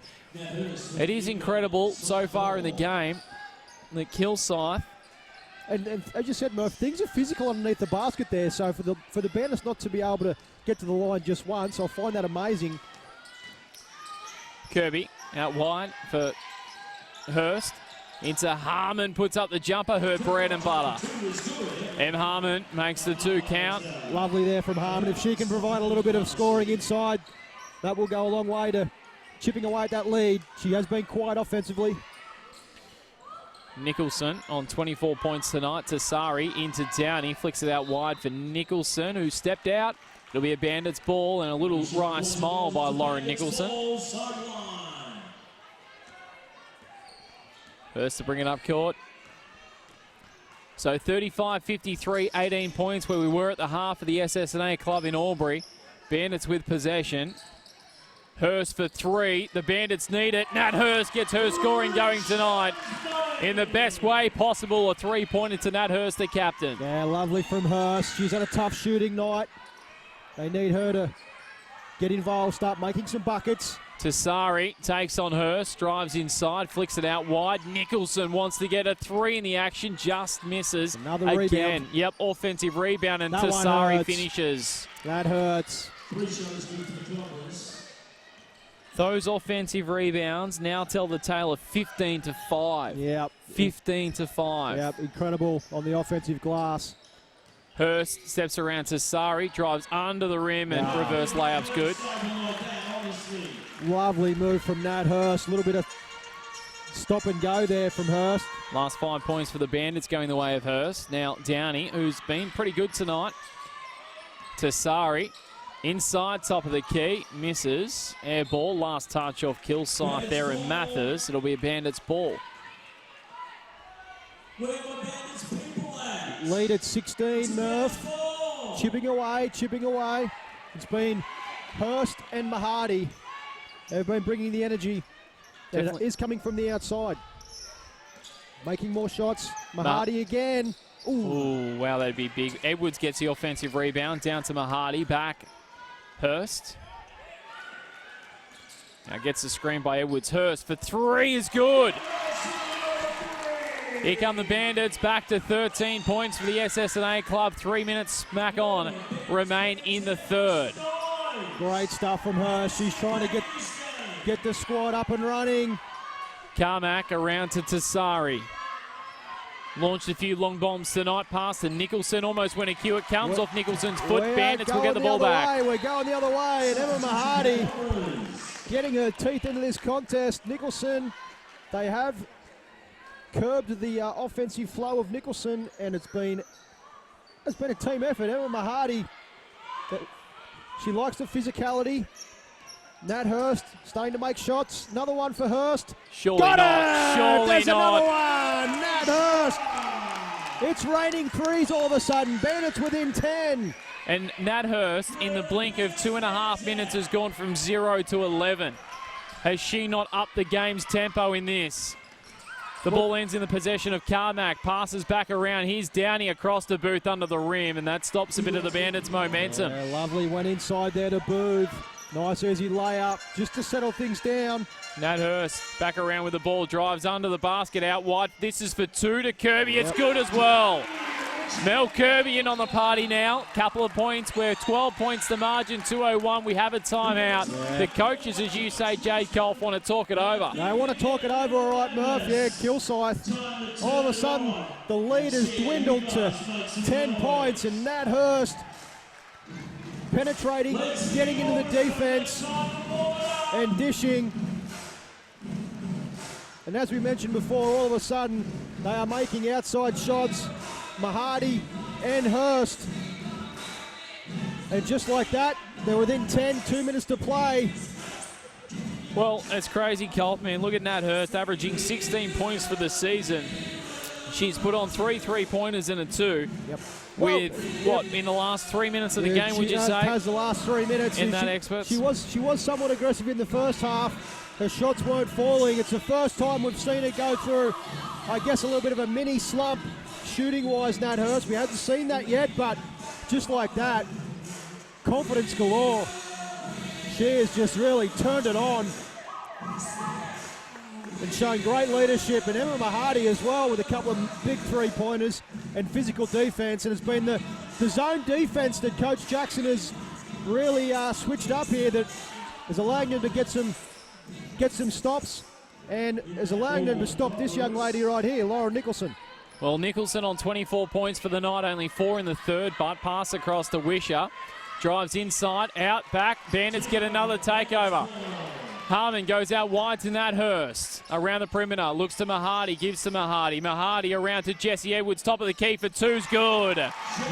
it is incredible so far in the game that Kilsyth. And as you said, Murph, things are physical underneath the basket there. So for the Bandits not to be able to get to the line just once, I find that amazing. Kirby out wide for Hurst. Into Harmon, puts up the jumper, her bread and butter. M. Harmon makes the 2 count. Lovely there from Harmon. If she can provide a little bit of scoring inside, that will go a long way to chipping away at that lead. She has been quite offensively. Nicholson on 24 points tonight to Sari into Downey. Flicks it out wide for Nicholson, who stepped out. It'll be a Bandits ball and a little wry smile by Lauren Nicholson. First to bring it up court. So 35-53, 18 points where we were at the half of the SSNA club in Albury. Bandits with possession. Hurst for three. The Bandits need it. Nat Hurst gets her scoring going tonight in the best way possible. A three-pointer to Nat Hurst, the captain. Yeah, lovely from Hurst. She's had a tough shooting night. They need her to get involved, start making some buckets. Tasari takes on Hurst, drives inside, flicks it out wide. Nicholson wants to get a three in the action, just misses. Another again. rebound. Yep, offensive rebound, and That Tasari one finishes. That hurts. Those offensive rebounds now tell the tale of 15-5. Yep. 15-5. Yep, incredible on the offensive glass. Hurst steps around Tasari, drives under the rim, and reverse layup's good. Lovely move from Nat Hurst. A little bit of stop and go there from Hurst. Last 5 points for the Bandits going the way of Hurst. Now Downey, who's been pretty good tonight. Tasari, inside, top of the key, misses. Air ball, last touch off Kilsyth there in Mathers. It'll be a Bandits ball. Lead at 16, Murph. Chipping away, chipping away. It's been Hurst and Mahadi. They've been bringing the energy that is coming from the outside. Making more shots. Mahadi again. Ooh, wow, that'd be big. Edwards gets the offensive rebound. Down to Mahadi. Back. Hurst. Now gets the screen by Edwards. Hurst for three is good. Here come the Bandits. Back to 13 points for the SSNA club. 3 minutes smack on. Remain in the third. Great stuff from her. She's trying to get the squad up and running. Carmack around to Tasari. Launched a few long bombs tonight past to Nicholson. Almost went a cue. It comes off Nicholson's foot. Bandits will get the ball back. We're going the other way. And Emma Mahadi getting her teeth into this contest. Nicholson, they have curbed the offensive flow of Nicholson, and it's been a team effort. Emma Mahadi, she likes the physicality. Nat Hurst starting to make shots. Another one for Hurst. Surely Got not. it! Surely There's not. another one. Nat Hurst. It's raining threes all of a sudden. Bandits within 10. And Nat Hurst, in the blink of 2.5 minutes, has gone from 0 to 11. Has she not upped the game's tempo in this? The ball ends in the possession of Carmack. Passes back around. Here's Downey across the booth under the rim, and that stops a bit of the Bandits' momentum. Yeah, lovely. Went inside there to Booth. Nice easy layup just to settle things down. Nat Hurst back around with the ball. Drives under the basket out wide. This is for two to Kirby. It's good as well. Mel Kirby in on the party now. Couple of points. We're 12 points the margin. 2:01. We have a timeout. Yeah. The coaches, as you say, Jade Kolf, want to talk it over. They want to talk it over, all right, Murph. Yeah, Kilsyth. All of a sudden, the lead has dwindled to 10 points, and Nat Hurst penetrating, getting into the defense, and dishing. And as we mentioned before, all of a sudden, they are making outside shots. Mahadi and Hurst. And just like that, they're within 10, 2 minutes to play. Well, it's crazy, Colt, man. Look at Nat Hurst averaging 16 points for the season. She's put on 3 3-pointers and a 2. Yep. With, what, in the last 3 minutes of the game, would you say? Has the last 3 minutes. In that experts? She was somewhat aggressive in the first half. Her shots weren't falling. It's the first time we've seen her go through, I guess, a little bit of a mini slump shooting-wise, Nat Hurst. We haven't seen that yet, but just like that, confidence galore. She has just really turned it on and showing great leadership. And Emma Mahadi as well with a couple of big three-pointers and physical defense. And it's been the zone defense that Coach Jackson has really switched up here that is allowing them to get some stops and is allowing them to stop this young lady right here, Laura Nicholson. Well, Nicholson on 24 points for the night, only 4 in the third, but pass across to Wisher. Drives inside, out, back. Bandits get another takeover. Harmon goes out wide to Nat Hurst. Around the perimeter, looks to Mahadi, gives to Mahadi. Mahadi around to Jesse Edwards, top of the key for two's good.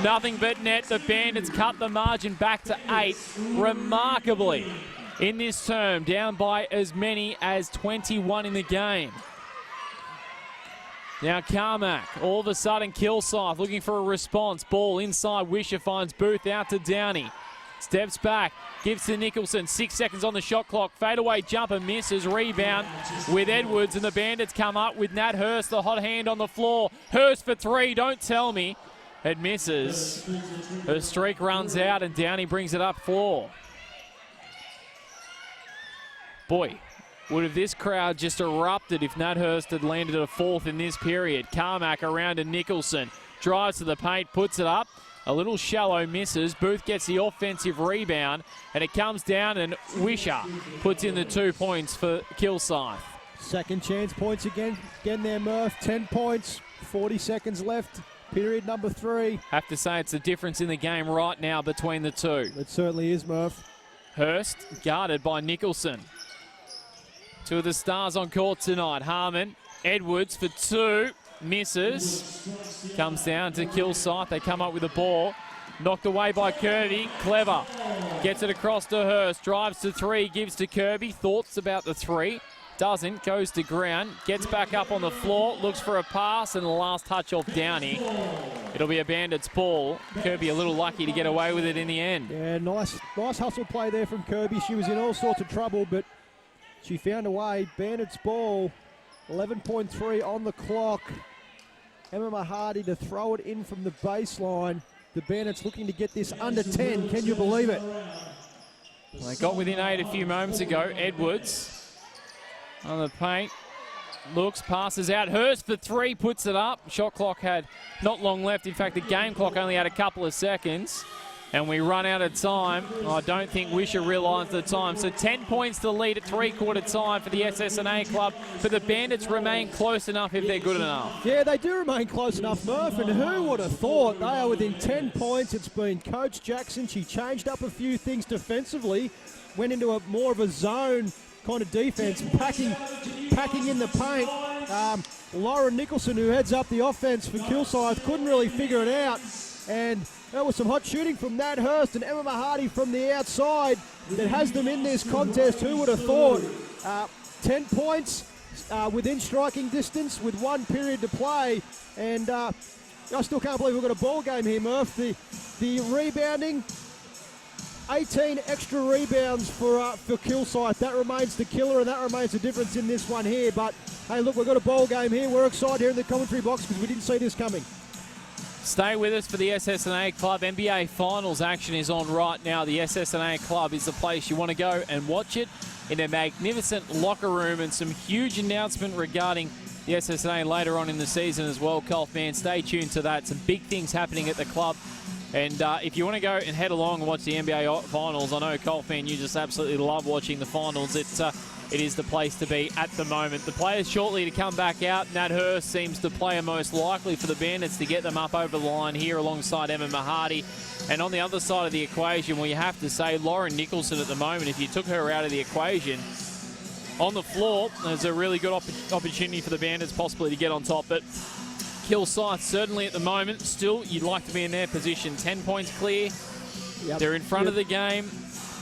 Nothing but net. The Bandits cut the margin back to 8. Remarkably, in this term, down by as many as 21 in the game. Now Carmack, all of a sudden Kilsyth looking for a response. Ball inside, Wisher finds Booth out to Downey. Steps back, gives to Nicholson. 6 seconds on the shot clock. Fadeaway jumper misses. Rebound with Edwards, and the Bandits come up with Nat Hurst, the hot hand on the floor. Hurst for 3, don't tell me. It misses. Her streak runs out, and Downey brings it up 4. Boy, would have this crowd just erupted if Nat Hurst had landed a 4th in this period. Carmack around to Nicholson. Drives to the paint, puts it up. A little shallow, misses. Booth gets the offensive rebound, and it comes down, and Wisher puts in the 2 points for Kilsyth. Second chance points again there, Murph. 10 points, 40 seconds left. Period number 3. Have to say it's the difference in the game right now between the two. It certainly is, Murph. Hurst guarded by Nicholson. 2 of the stars on court tonight. Harmon, Edwards for 2. Misses. Comes down to Kilsyth. They come up with the ball. Knocked away by Kirby. Clever. Gets it across to Hurst. Drives to 3. Gives to Kirby. Thoughts about the 3. Doesn't. Goes to ground. Gets back up on the floor. Looks for a pass. And the last touch off Downey. It'll be a Bandits ball. Kirby a little lucky to get away with it in the end. Yeah, nice hustle play there from Kirby. She was in all sorts of trouble, but she found a way. Bandits ball. 11.3 on the clock. Emma Mahadi to throw it in from the baseline. The Bandits looking to get this under 10. Can you believe it? Well, they got within 8 a few moments ago. Edwards on the paint. Looks, passes out. Hurst for 3, puts it up. Shot clock had not long left. In fact, the game clock only had a couple of seconds. And we run out of time. I don't think Wisher realised the time. So 10 points to lead at 3/4 time for the SSNA club. But the Bandits remain close enough if they're good enough. Yeah, they do remain close enough, Murph. And who would have thought they are within 10 points? It's been Coach Jackson. She changed up a few things defensively. Went into a more of a zone kind of defense, packing in the paint. Lauren Nicholson, who heads up the offense for Kilsyth, couldn't really figure it out. And there was some hot shooting from Nat Hurst and Emma Mahadi from the outside that has them in this contest. Who would have thought? 10 points within striking distance with 1 period to play. And I still can't believe we've got a ball game here, Murph. The rebounding, 18 extra rebounds for Kilsyth. That remains the killer, and that remains the difference in this one here. But, hey, look, we've got a ball game here. We're excited here in the commentary box because we didn't see this coming. Stay with us for the SSNA Club. NBA Finals action is on right now. The SSNA Club is the place you want to go and watch it in a magnificent locker room, and some huge announcement regarding the SSNA later on in the season as well, Colfman. Stay tuned to that. Some big things happening at the club. And if you want to go and head along and watch the NBA Finals, I know, Colfman, you just absolutely love watching the Finals. It is the place to be at the moment. The players shortly to come back out. Nat Hurst seems the player most likely for the Bandits to get them up over the line here alongside Emma Mahadi. And on the other side of the equation, well, you have to say Lauren Nicholson at the moment, if you took her out of the equation, on the floor, there's a really good opportunity for the Bandits possibly to get on top. But Kilsyth certainly at the moment, still you'd like to be in their position. 10 points clear. Yep. They're in front of the game.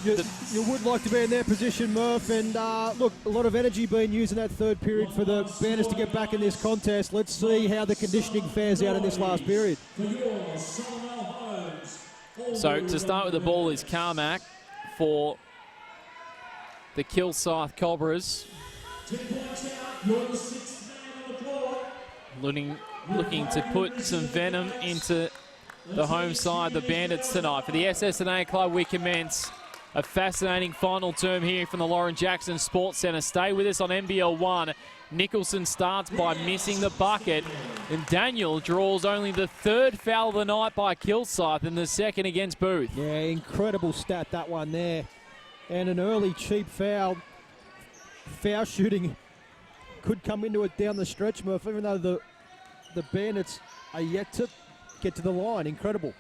You would like to be in their position, Murph, and look, a lot of energy being used in that 3rd period for the Bandits to get back in this contest. Let's see how the conditioning fares out in this last period. So to start with the ball is Carmack for the Kilsyth Cobras. Looking to put some venom into the home side, the Bandits tonight. For the SSNA Club, we commence a fascinating final term here from the Lauren Jackson Sports Centre. Stay with us on NBL1. Nicholson starts by missing the bucket, and Daniel draws only the 3rd foul of the night by Kilsyth and the 2nd against Booth. Yeah, incredible stat, that one there. And an early cheap foul. Foul shooting could come into it down the stretch, Murph, even though the Bandits are yet to get to the line. Incredible.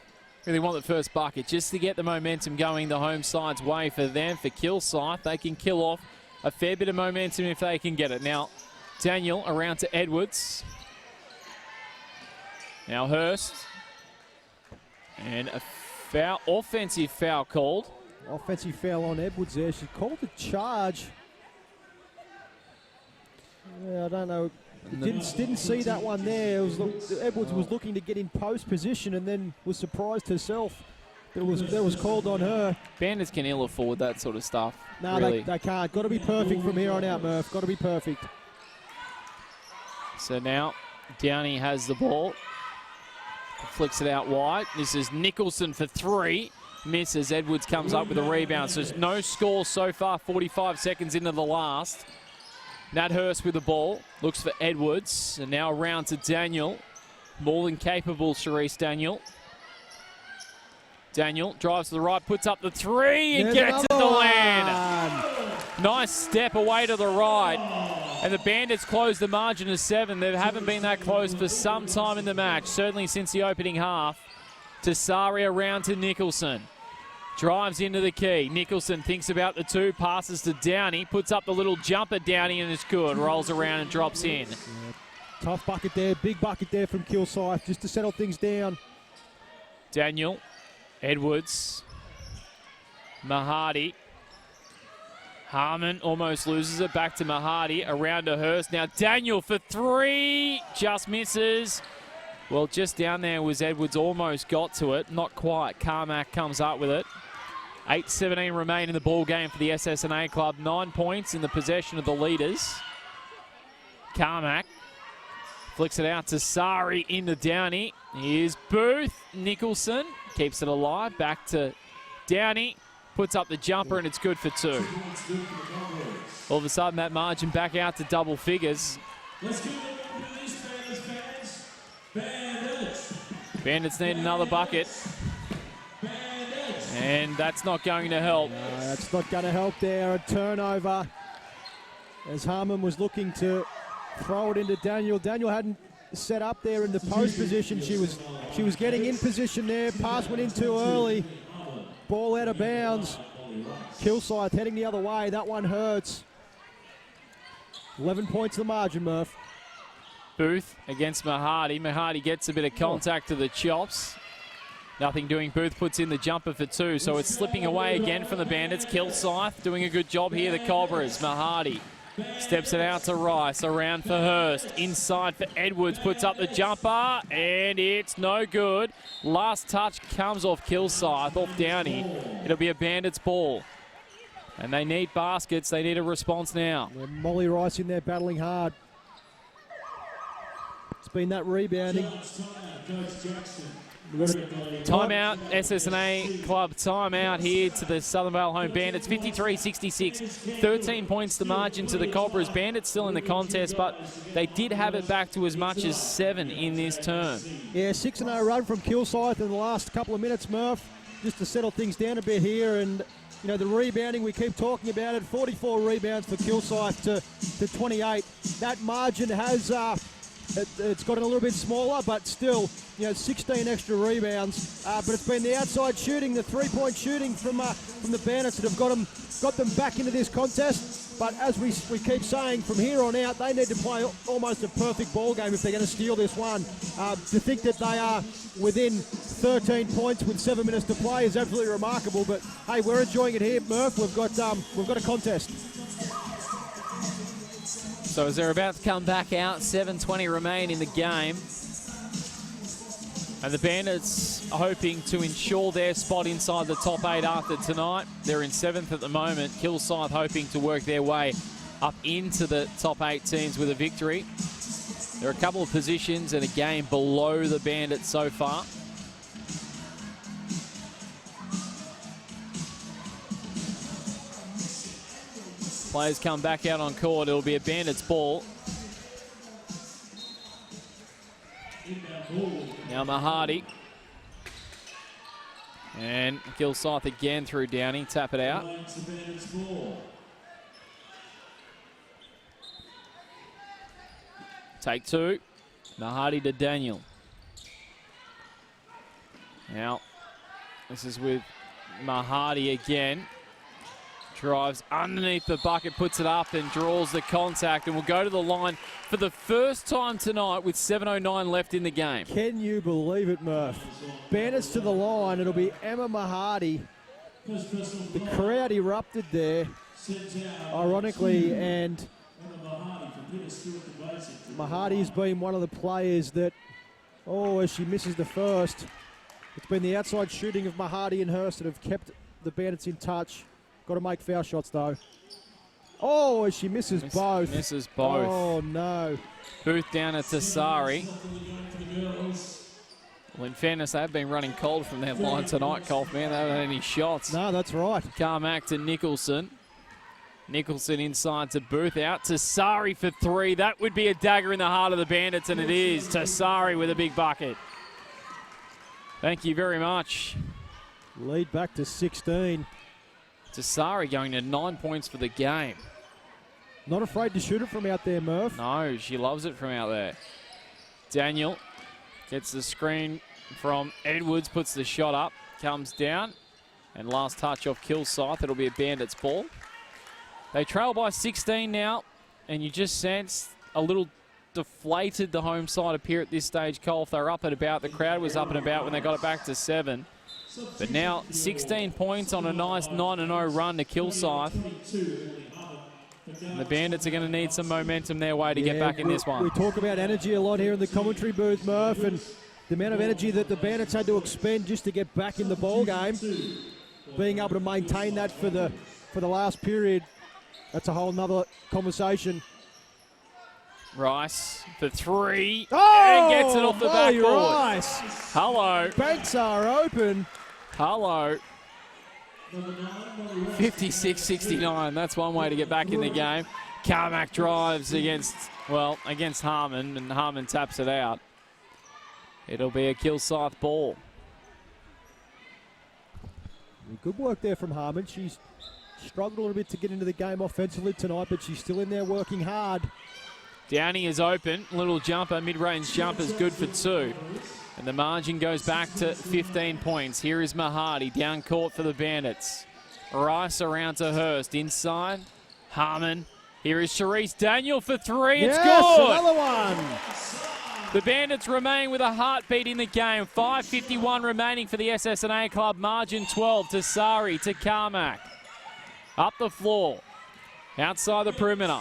Really want the first bucket just to get the momentum going the home side's way for them. For Kilsyth, they can kill off a fair bit of momentum if they can get it. Now, Daniel around to Edwards. Now Hurst. And a foul, offensive foul called. Offensive foul on Edwards there. She called a charge. Yeah, I don't know. Didn't see that one there. It was, Edwards was looking to get in post position and then was surprised herself. That was called on her. Bandits can ill afford that sort of stuff. No, really. they can't. Got to be perfect from here on out, Murph. Got to be perfect. So now Downey has the ball. Flicks it out wide. This is Nicholson for 3. Misses. Edwards comes up with a rebound. So there's no score so far, 45 seconds into the last. Nat Hurst with the ball. Looks for Edwards. And now around to Daniel. More than capable, Charisse Daniel. Daniel drives to the right, puts up the 3 and gets it to land. Nice step away to the right. And the Bandits close the margin to 7. They haven't been that close for some time in the match, certainly since the opening half. Tassari around to Nicholson. Drives into the key. Nicholson thinks about the 2, passes to Downey, puts up the little jumper, Downey, and it's good. Rolls around and drops in. Yeah, tough bucket there, big bucket there from Kilsyth, just to settle things down. Daniel, Edwards, Mahadi. Harmon almost loses it, back to Mahadi, around to Hurst. Now Daniel for 3, just misses. Well, just down there was Edwards, almost got to it, not quite. Carmack comes up with it. 8:17 remain in the ball game for the SSNA club. 9 points in the possession of the leaders. Carmack flicks it out to Sari into Downey. Here's Booth. Nicholson keeps it alive. Back to Downey. Puts up the jumper and it's good for 2. All of a sudden that margin back out to double figures. Let's give it up to these fans. Bandits. Bandits need another bucket. And that's not going to help. No, that's not going to help there. A turnover as Harmon was looking to throw it into Daniel. Daniel hadn't set up there in the post position. She was getting in position there. Pass went in too early. Ball out of bounds. Kilsyth heading the other way. That one hurts. 11 points the margin, Murph. Booth against Mahadi. Mahadi gets a bit of contact to the chops. Nothing doing. Booth puts in the jumper for 2, so it's slipping away again from the Bandits. Kilsyth doing a good job here, the Cobras. Mahadi steps it out to Rice, around for Hurst. Inside for Edwards, puts up the jumper, and it's no good. Last touch comes off Kilsyth, off Downey. It'll be a Bandits ball. And they need baskets, they need a response now. Yeah, Molly Rice in there battling hard. It's been that rebounding. Timeout, SSNA club timeout here to the Southern Vale home Bandits. 53-66, 13 points the margin to the Cobras. Bandits still in the contest, but they did have it back to as much as 7 in this term. Yeah, 6-0 run from Kilsyth in the last couple of minutes, Murph, just to settle things down a bit here. And, you know, the rebounding, we keep talking about it, 44 rebounds for Kilsyth to 28. That margin has... It's gotten a little bit smaller, but still, you know, 16 extra rebounds. But it's been the outside shooting, the three-point shooting from the Bandits that have got them back into this contest. But as we keep saying, from here on out, they need to play almost a perfect ball game if they're going to steal this one. To think that they are within 13 points with 7 minutes to play is absolutely remarkable. But hey, we're enjoying it here, Murph. We've got a contest. So as they're about to come back out, 7:20 remain in the game. And the Bandits are hoping to ensure their spot inside the top 8 after tonight. They're in 7th at the moment. Kilsyth hoping to work their way up into the top 8 teams with a victory. There are a couple of positions and a game below the Bandits so far. Players come back out on court. It'll be a Bandits ball. Now Mahadi. And Kilsyth again through Downey. Tap it out. Take 2. Mahadi to Daniel. Now, this is with Mahadi again. Drives underneath the bucket, puts it up and draws the contact, and will go to the line for the first time tonight with 7:09 left in the game. Can you believe it, Murph? Bandits to the line. It'll be Emma Mahadi. The crowd erupted there, ironically, and Mahadi's been one of the players that, as she misses the first, it's been the outside shooting of Mahadi and Hurst that have kept the Bandits in touch. Got to make foul shots, though. Oh, as she misses both. Misses both. Oh, no. Booth down at Tasari. Well, in fairness, they've been running cold from their line tonight, Colf, man. They haven't had any shots. No, that's right. Carmack to Nicholson. Nicholson inside to Booth, out to Sari for three. That would be a dagger in the heart of the Bandits, and it is. Tasari with a big bucket. Thank you very much. Lead back to 16. Tasari going to 9 points for the game. Not afraid to shoot it from out there, Murph. No, she loves it from out there. Daniel gets the screen from Edwards, puts the shot up, comes down, and last touch off Kilsyth. It'll be a Bandits ball. They trail by 16 now, and you just sense a little deflated the home side appear at this stage, Cole. If they're up and about, the crowd was up and about when they got it back to 7. But now 16 points on a nice 9-0 run to Kilsyth. And the Bandits are going to need some momentum their way to get back in this one. We talk about energy a lot here in the commentary booth, Murph, and the amount of energy that the Bandits had to expend just to get back in the ball game. Being able to maintain that for the last period, that's a whole nother conversation. Rice for three, and gets it off the backboard. Rice. Hello. Banks are open. Hello. 56-69. That's one way to get back in the game. Carmack drives against Harmon, and Harmon taps it out. It'll be a Kilsyth ball. Good work there from Harmon. She's struggled a little bit to get into the game offensively tonight, but she's still in there working hard. Downey is open. Little jumper, mid-range jumper is good for 2. And the margin goes back to 15 points. Here is Mahadi down court for the Bandits. Rice around to Hurst. Inside, Harmon. Here is Charisse Daniel for 3. It's good. Another one. The Bandits remain with a heartbeat in the game. 5:51 remaining for the SSNA club. Margin 12 to Sari, to Carmack. Up the floor. Outside the perimeter.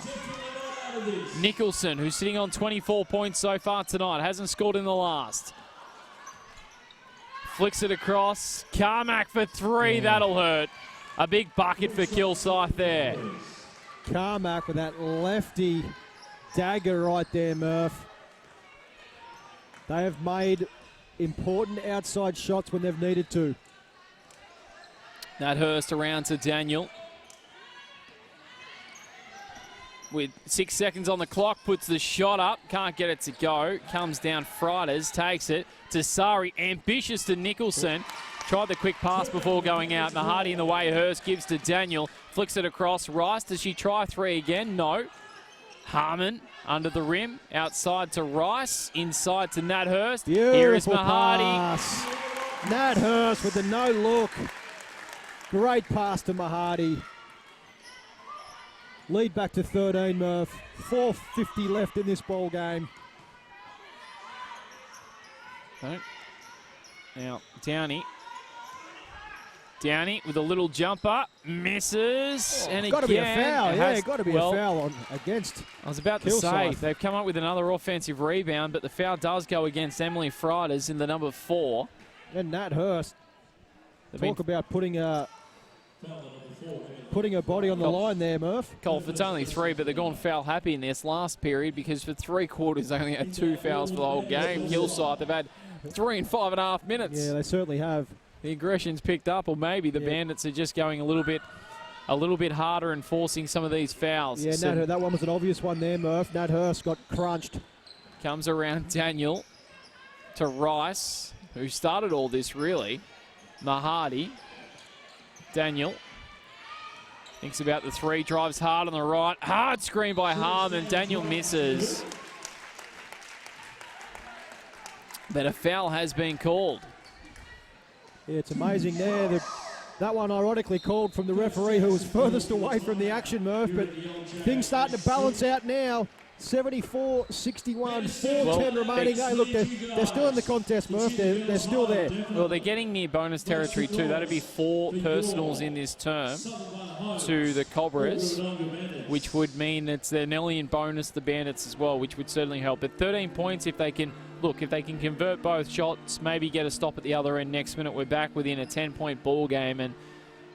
Nicholson, who's sitting on 24 points so far tonight, hasn't scored in the last. Flicks it across. Carmack for 3. That'll hurt. A big bucket for Kilsyth there. Carmack with that lefty dagger right there, Murph. They have made important outside shots when they've needed to. That Hurst around to Daniel. With 6 seconds on the clock, puts the shot up, can't get it to go. Comes down Fridays, takes it to Sari, ambitious to Nicholson. Tried the quick pass before going out. Mahadi in the way, Hurst gives to Daniel, flicks it across. Rice, does she try 3 again? No. Harmon under the rim, outside to Rice, inside to Nat Hurst. Here is Mahadi. Pass. Nat Hurst with the no look. Great pass to Mahadi. Lead back to 13, Murph. 4:50 left in this ball game. Now, Downey with a little jumper. Misses. And got to be a foul. Has, got to be a foul against I was about to say, they've come up with another offensive rebound, but the foul does go against Emily Fridays in the number 4. And Nat Hurst. Talk about putting her body on the line there, Murph. Colf, it's only 3, but they're gone foul happy in this last period because for 3 quarters they only had 2 fouls for the whole game. Kilsyth, they've had 3 in 5.5 minutes. Yeah, they certainly have. The aggression's picked up, or maybe the Bandits are just going a little bit harder and forcing some of these fouls. Yeah, So that one was an obvious one there, Murph. Nat Hurst got crunched. comes around Daniel to Rice, who started all this really. Mahadi. Daniel thinks about the 3, drives hard on the right. Hard screen by Harmon. Daniel misses. But a foul has been called. Yeah, it's amazing there. That one ironically called from the referee who was furthest away from the action, Murph, but things starting to balance out now. 74-61, 4:10 remaining. Hey, look, they're still in the contest, Murph. They're still there. Well, they're getting near bonus territory too. That'd be 4 personals in this term to the Cobras, which would mean it's their Nelly and bonus the Bandits as well, which would certainly help. But 13 points if they can, look, if they can convert both shots, maybe get a stop at the other end next minute, we're back within a 10-point ball game.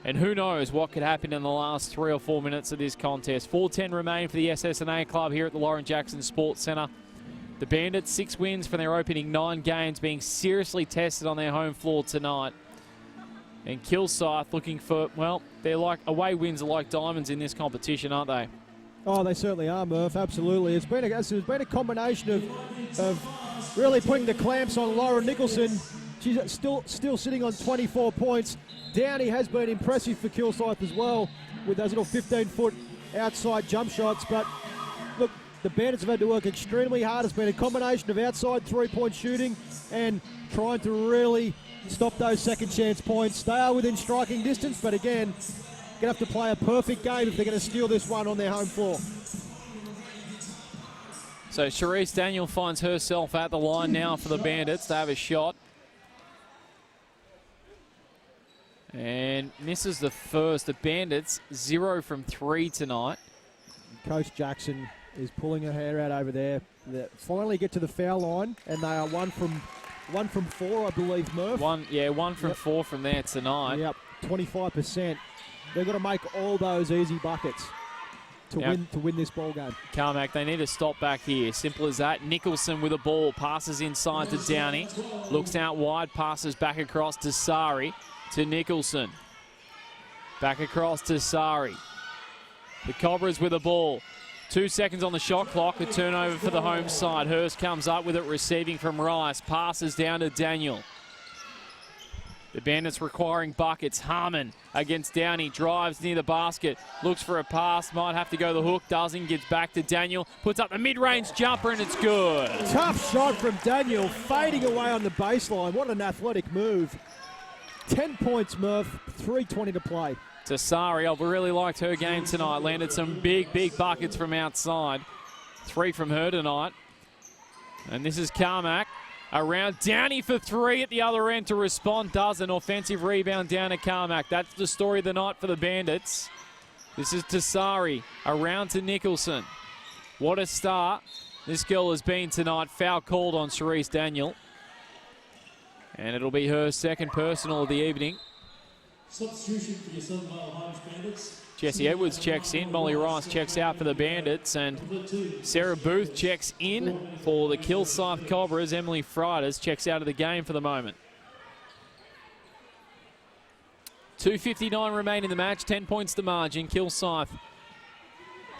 And who knows what could happen in the last 3 or 4 minutes of this contest. 4:10 remain for the SSNA club here at the Lauren Jackson Sports Centre. The Bandits, 6 wins from their opening 9 games, being seriously tested on their home floor tonight. And Kilsyth looking for, well, they're like, away wins are like diamonds in this competition, aren't they? Oh, they certainly are, Murph, absolutely. It's been a combination of really putting the clamps on Lauren Nicholson. She's still sitting on 24 points. Downey has been impressive for Kilsyth as well with those little 15-foot outside jump shots. But look, the Bandits have had to work extremely hard. It's been a combination of outside three-point shooting and trying to really stop those second chance points. They are within striking distance, but again, going to have to play a perfect game if they're going to steal this one on their home floor. So Charisse Daniel finds herself at the line now for the Bandits to have a shot. And misses the first. The Bandits 0 from 3 tonight. Coach Jackson is pulling her hair out over there. They finally get to the foul line, and they are one from 4, I believe, Murph. One from 4 from there tonight. Yep, 25%. They've got to make all those easy buckets to win this ball game. Carmack, they need to stop back here. Simple as that. Nicholson with a ball, passes inside to Downey. Looks out wide, passes back across to Sari. To Nicholson. Back across to Sari. The Cobras with the ball. 2 seconds on the shot clock. A turnover for the home side. Hurst comes up with it, receiving from Rice. Passes down to Daniel. The Bandits requiring buckets. Harmon against Downey. Drives near the basket. Looks for a pass. Might have to go the hook. Doesn't. Gets back to Daniel. Puts up the mid-range jumper, and it's good. Tough shot from Daniel. Fading away on the baseline. What an athletic move. 10 points, Murph. 3:20 to play. Tasari, I've really liked her game tonight. Landed some big buckets from outside. 3 from her tonight. And this is Carmack. Around Downey for 3 at the other end to respond. Does an offensive rebound down to Carmack. That's the story of the night for the Bandits. This is Tasari. Around to Nicholson. What a start this girl has been tonight. Foul called on Charisse Daniel. And it'll be her second personal of the evening. Substitution for your Sunvale Homes Bandits. Jessie Edwards checks in. Molly Rice checks out for the Bandits. And Sarah Booth checks in for the Kilsyth Cobras. Emily Freitas checks out of the game for the moment. 2:59 remain in the match. 10 points the margin. Kilsyth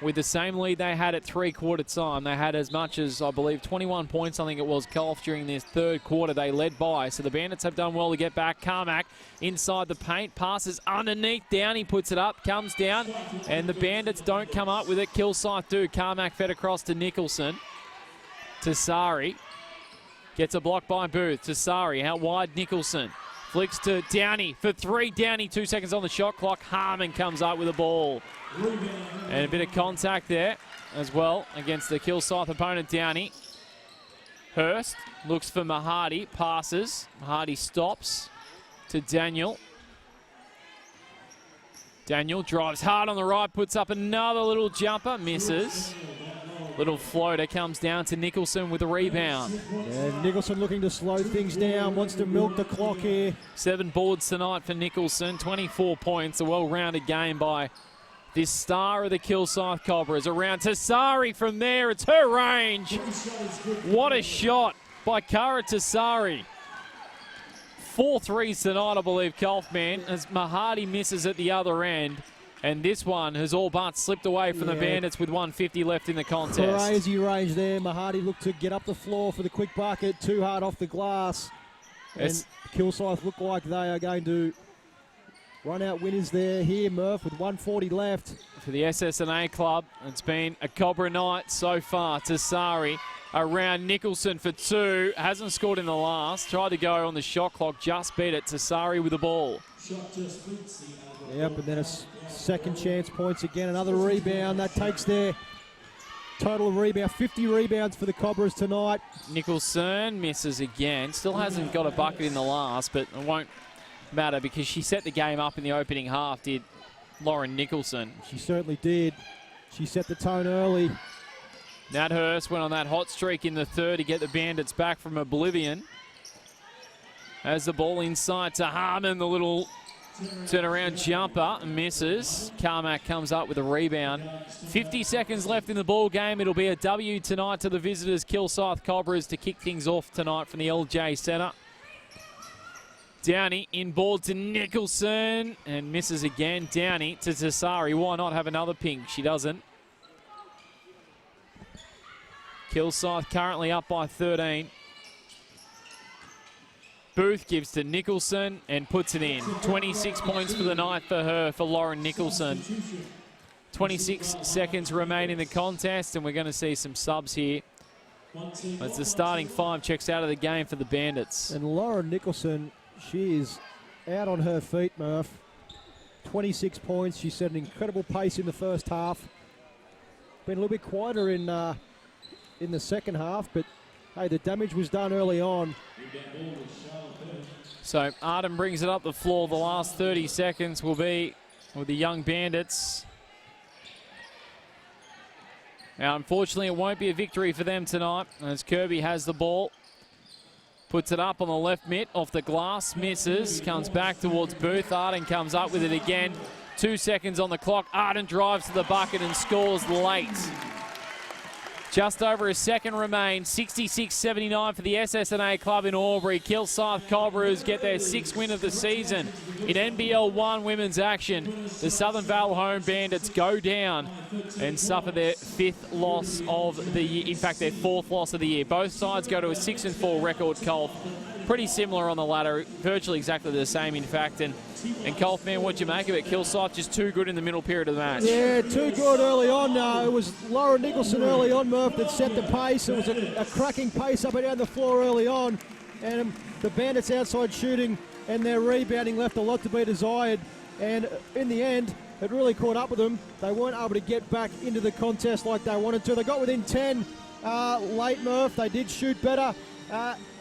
with the same lead they had at three-quarter time. They had as much as, I believe, 21 points, I think it was, Colf, during this third quarter. They led by. So the Bandits have done well to get back. Carmack inside the paint. Passes underneath. Downey puts it up. Comes down. And the Bandits don't come up with it. Kilsyth do. Carmack fed across to Nicholson. Tasari. Gets a block by Booth. Tasari out wide. Nicholson. Flicks to Downey for 3. Downey, 2 seconds on the shot clock. Harmon comes up with a ball. And a bit of contact there as well against the Kilsyth opponent, Downey. Hurst looks for Mahadi, passes. Mahadi stops to Daniel. Daniel drives hard on the right, puts up another little jumper, misses. Little floater comes down to Nicholson with a rebound. And Nicholson looking to slow things down, wants to milk the clock here. 7 boards tonight for Nicholson, 24 points, a well-rounded game by this star of the Kilsyth Cobras. Around Tasari from there, it's her range. What a shot by Kara Tasari. 4 threes tonight, I believe, Kaufman, as Mahadi misses at the other end. And this one has all but slipped away from the Bandits with 1:50 left in the contest. Crazy range there. Mahadi looked to get up the floor for the quick bucket. Too hard off the glass. And Kilsyth look like they are going to run out winners there here, Murph, with 1:40 left. For the SSNA club, it's been a Cobra night so far. Tasari around Nicholson for 2. Hasn't scored in the last. Tried to go on the shot clock, just beat it. Tasari with the ball. Yep, and then a second chance points again. Another rebound. That takes their total rebound. 50 rebounds for the Cobras tonight. Nicholson misses again. Still hasn't got a bucket in the last, but it won't matter because she set the game up in the opening half, did Lauren Nicholson. She certainly did. She set the tone early. Nat Hurst went on that hot streak in the third to get the Bandits back from oblivion. As the ball inside to Harmon, the little turnaround jumper misses. Carmack comes up with a rebound. 50 seconds left in the ball game. It'll be a W tonight to the visitors, Kilsyth Cobras, to kick things off tonight from the LJ Centre. Downey in ball to Nicholson and misses again. Downey to Tassari. Why not have another ping? She doesn't. Kilsyth currently up by 13. Booth gives to Nicholson and puts it in. 26 points for the night for her, for Lauren Nicholson. 26 seconds remain in the contest, and we're going to see some subs here as the starting five checks out of the game for the Bandits. And Lauren Nicholson, she is out on her feet, Murph. 26 points. She set an incredible pace in the first half. Been a little bit quieter in the second half, but hey, the damage was done early on. So Arden brings it up the floor. The last 30 seconds will be with the young Bandits. Now, unfortunately, it won't be a victory for them tonight as Kirby has the ball. Puts it up on the left mid, off the glass, misses, comes back towards Booth. Arden comes up with it again. 2 seconds on the clock. Arden drives to the bucket and scores late. Just over a second remains. 66-79 for the SSNA club in Albury. Kilsyth Cobras get their 6th win of the season in NBL1 women's action. The Southern Vale home Bandits go down and suffer their 5th loss of the year. In fact, their 4th loss of the year. Both sides go to a 6-4 record, Colf. Pretty similar on the ladder, virtually exactly the same, in fact. And Colf, man, what'd you make of it? Kilsyth just too good in the middle period of the match. Yeah, too good early on. It was Lauren Nicholson early on, Murph, that set the pace. It was a cracking pace up and down the floor early on. And the Bandits outside shooting and their rebounding left a lot to be desired. And in the end, it really caught up with them. They weren't able to get back into the contest like they wanted to. They got within 10 late, Murph. They did shoot better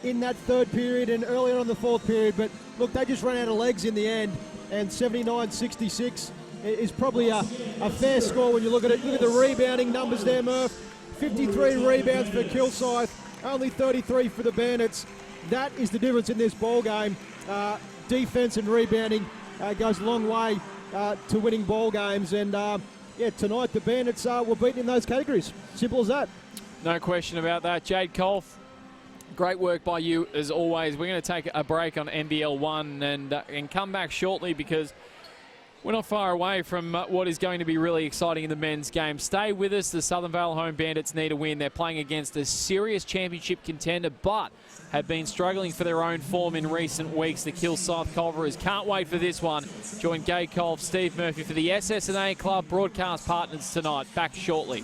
in that third period and early on in the fourth period. But look, they just ran out of legs in the end. And 79-66 is probably a fair score when you look at it. Look at the rebounding numbers there, Murph. 53 rebounds for Kilsyth, only 33 for the Bandits. That is the difference in this ball game. Defense and rebounding goes a long way to winning ball games. And yeah, tonight the Bandits were beaten in those categories. Simple as that. No question about that. Jade Colf, great work by you as always. We're going to take a break on NBL1 and come back shortly because we're not far away from what is going to be really exciting in the men's game. Stay with us. The Southern Vale home Bandits need a win. They're playing against a serious championship contender, but have been struggling for their own form in recent weeks. The Kilsyth Cobras can't wait for this one. Join Gay Colf, Steve Murphy for the SSNA Club broadcast partners tonight. Back shortly.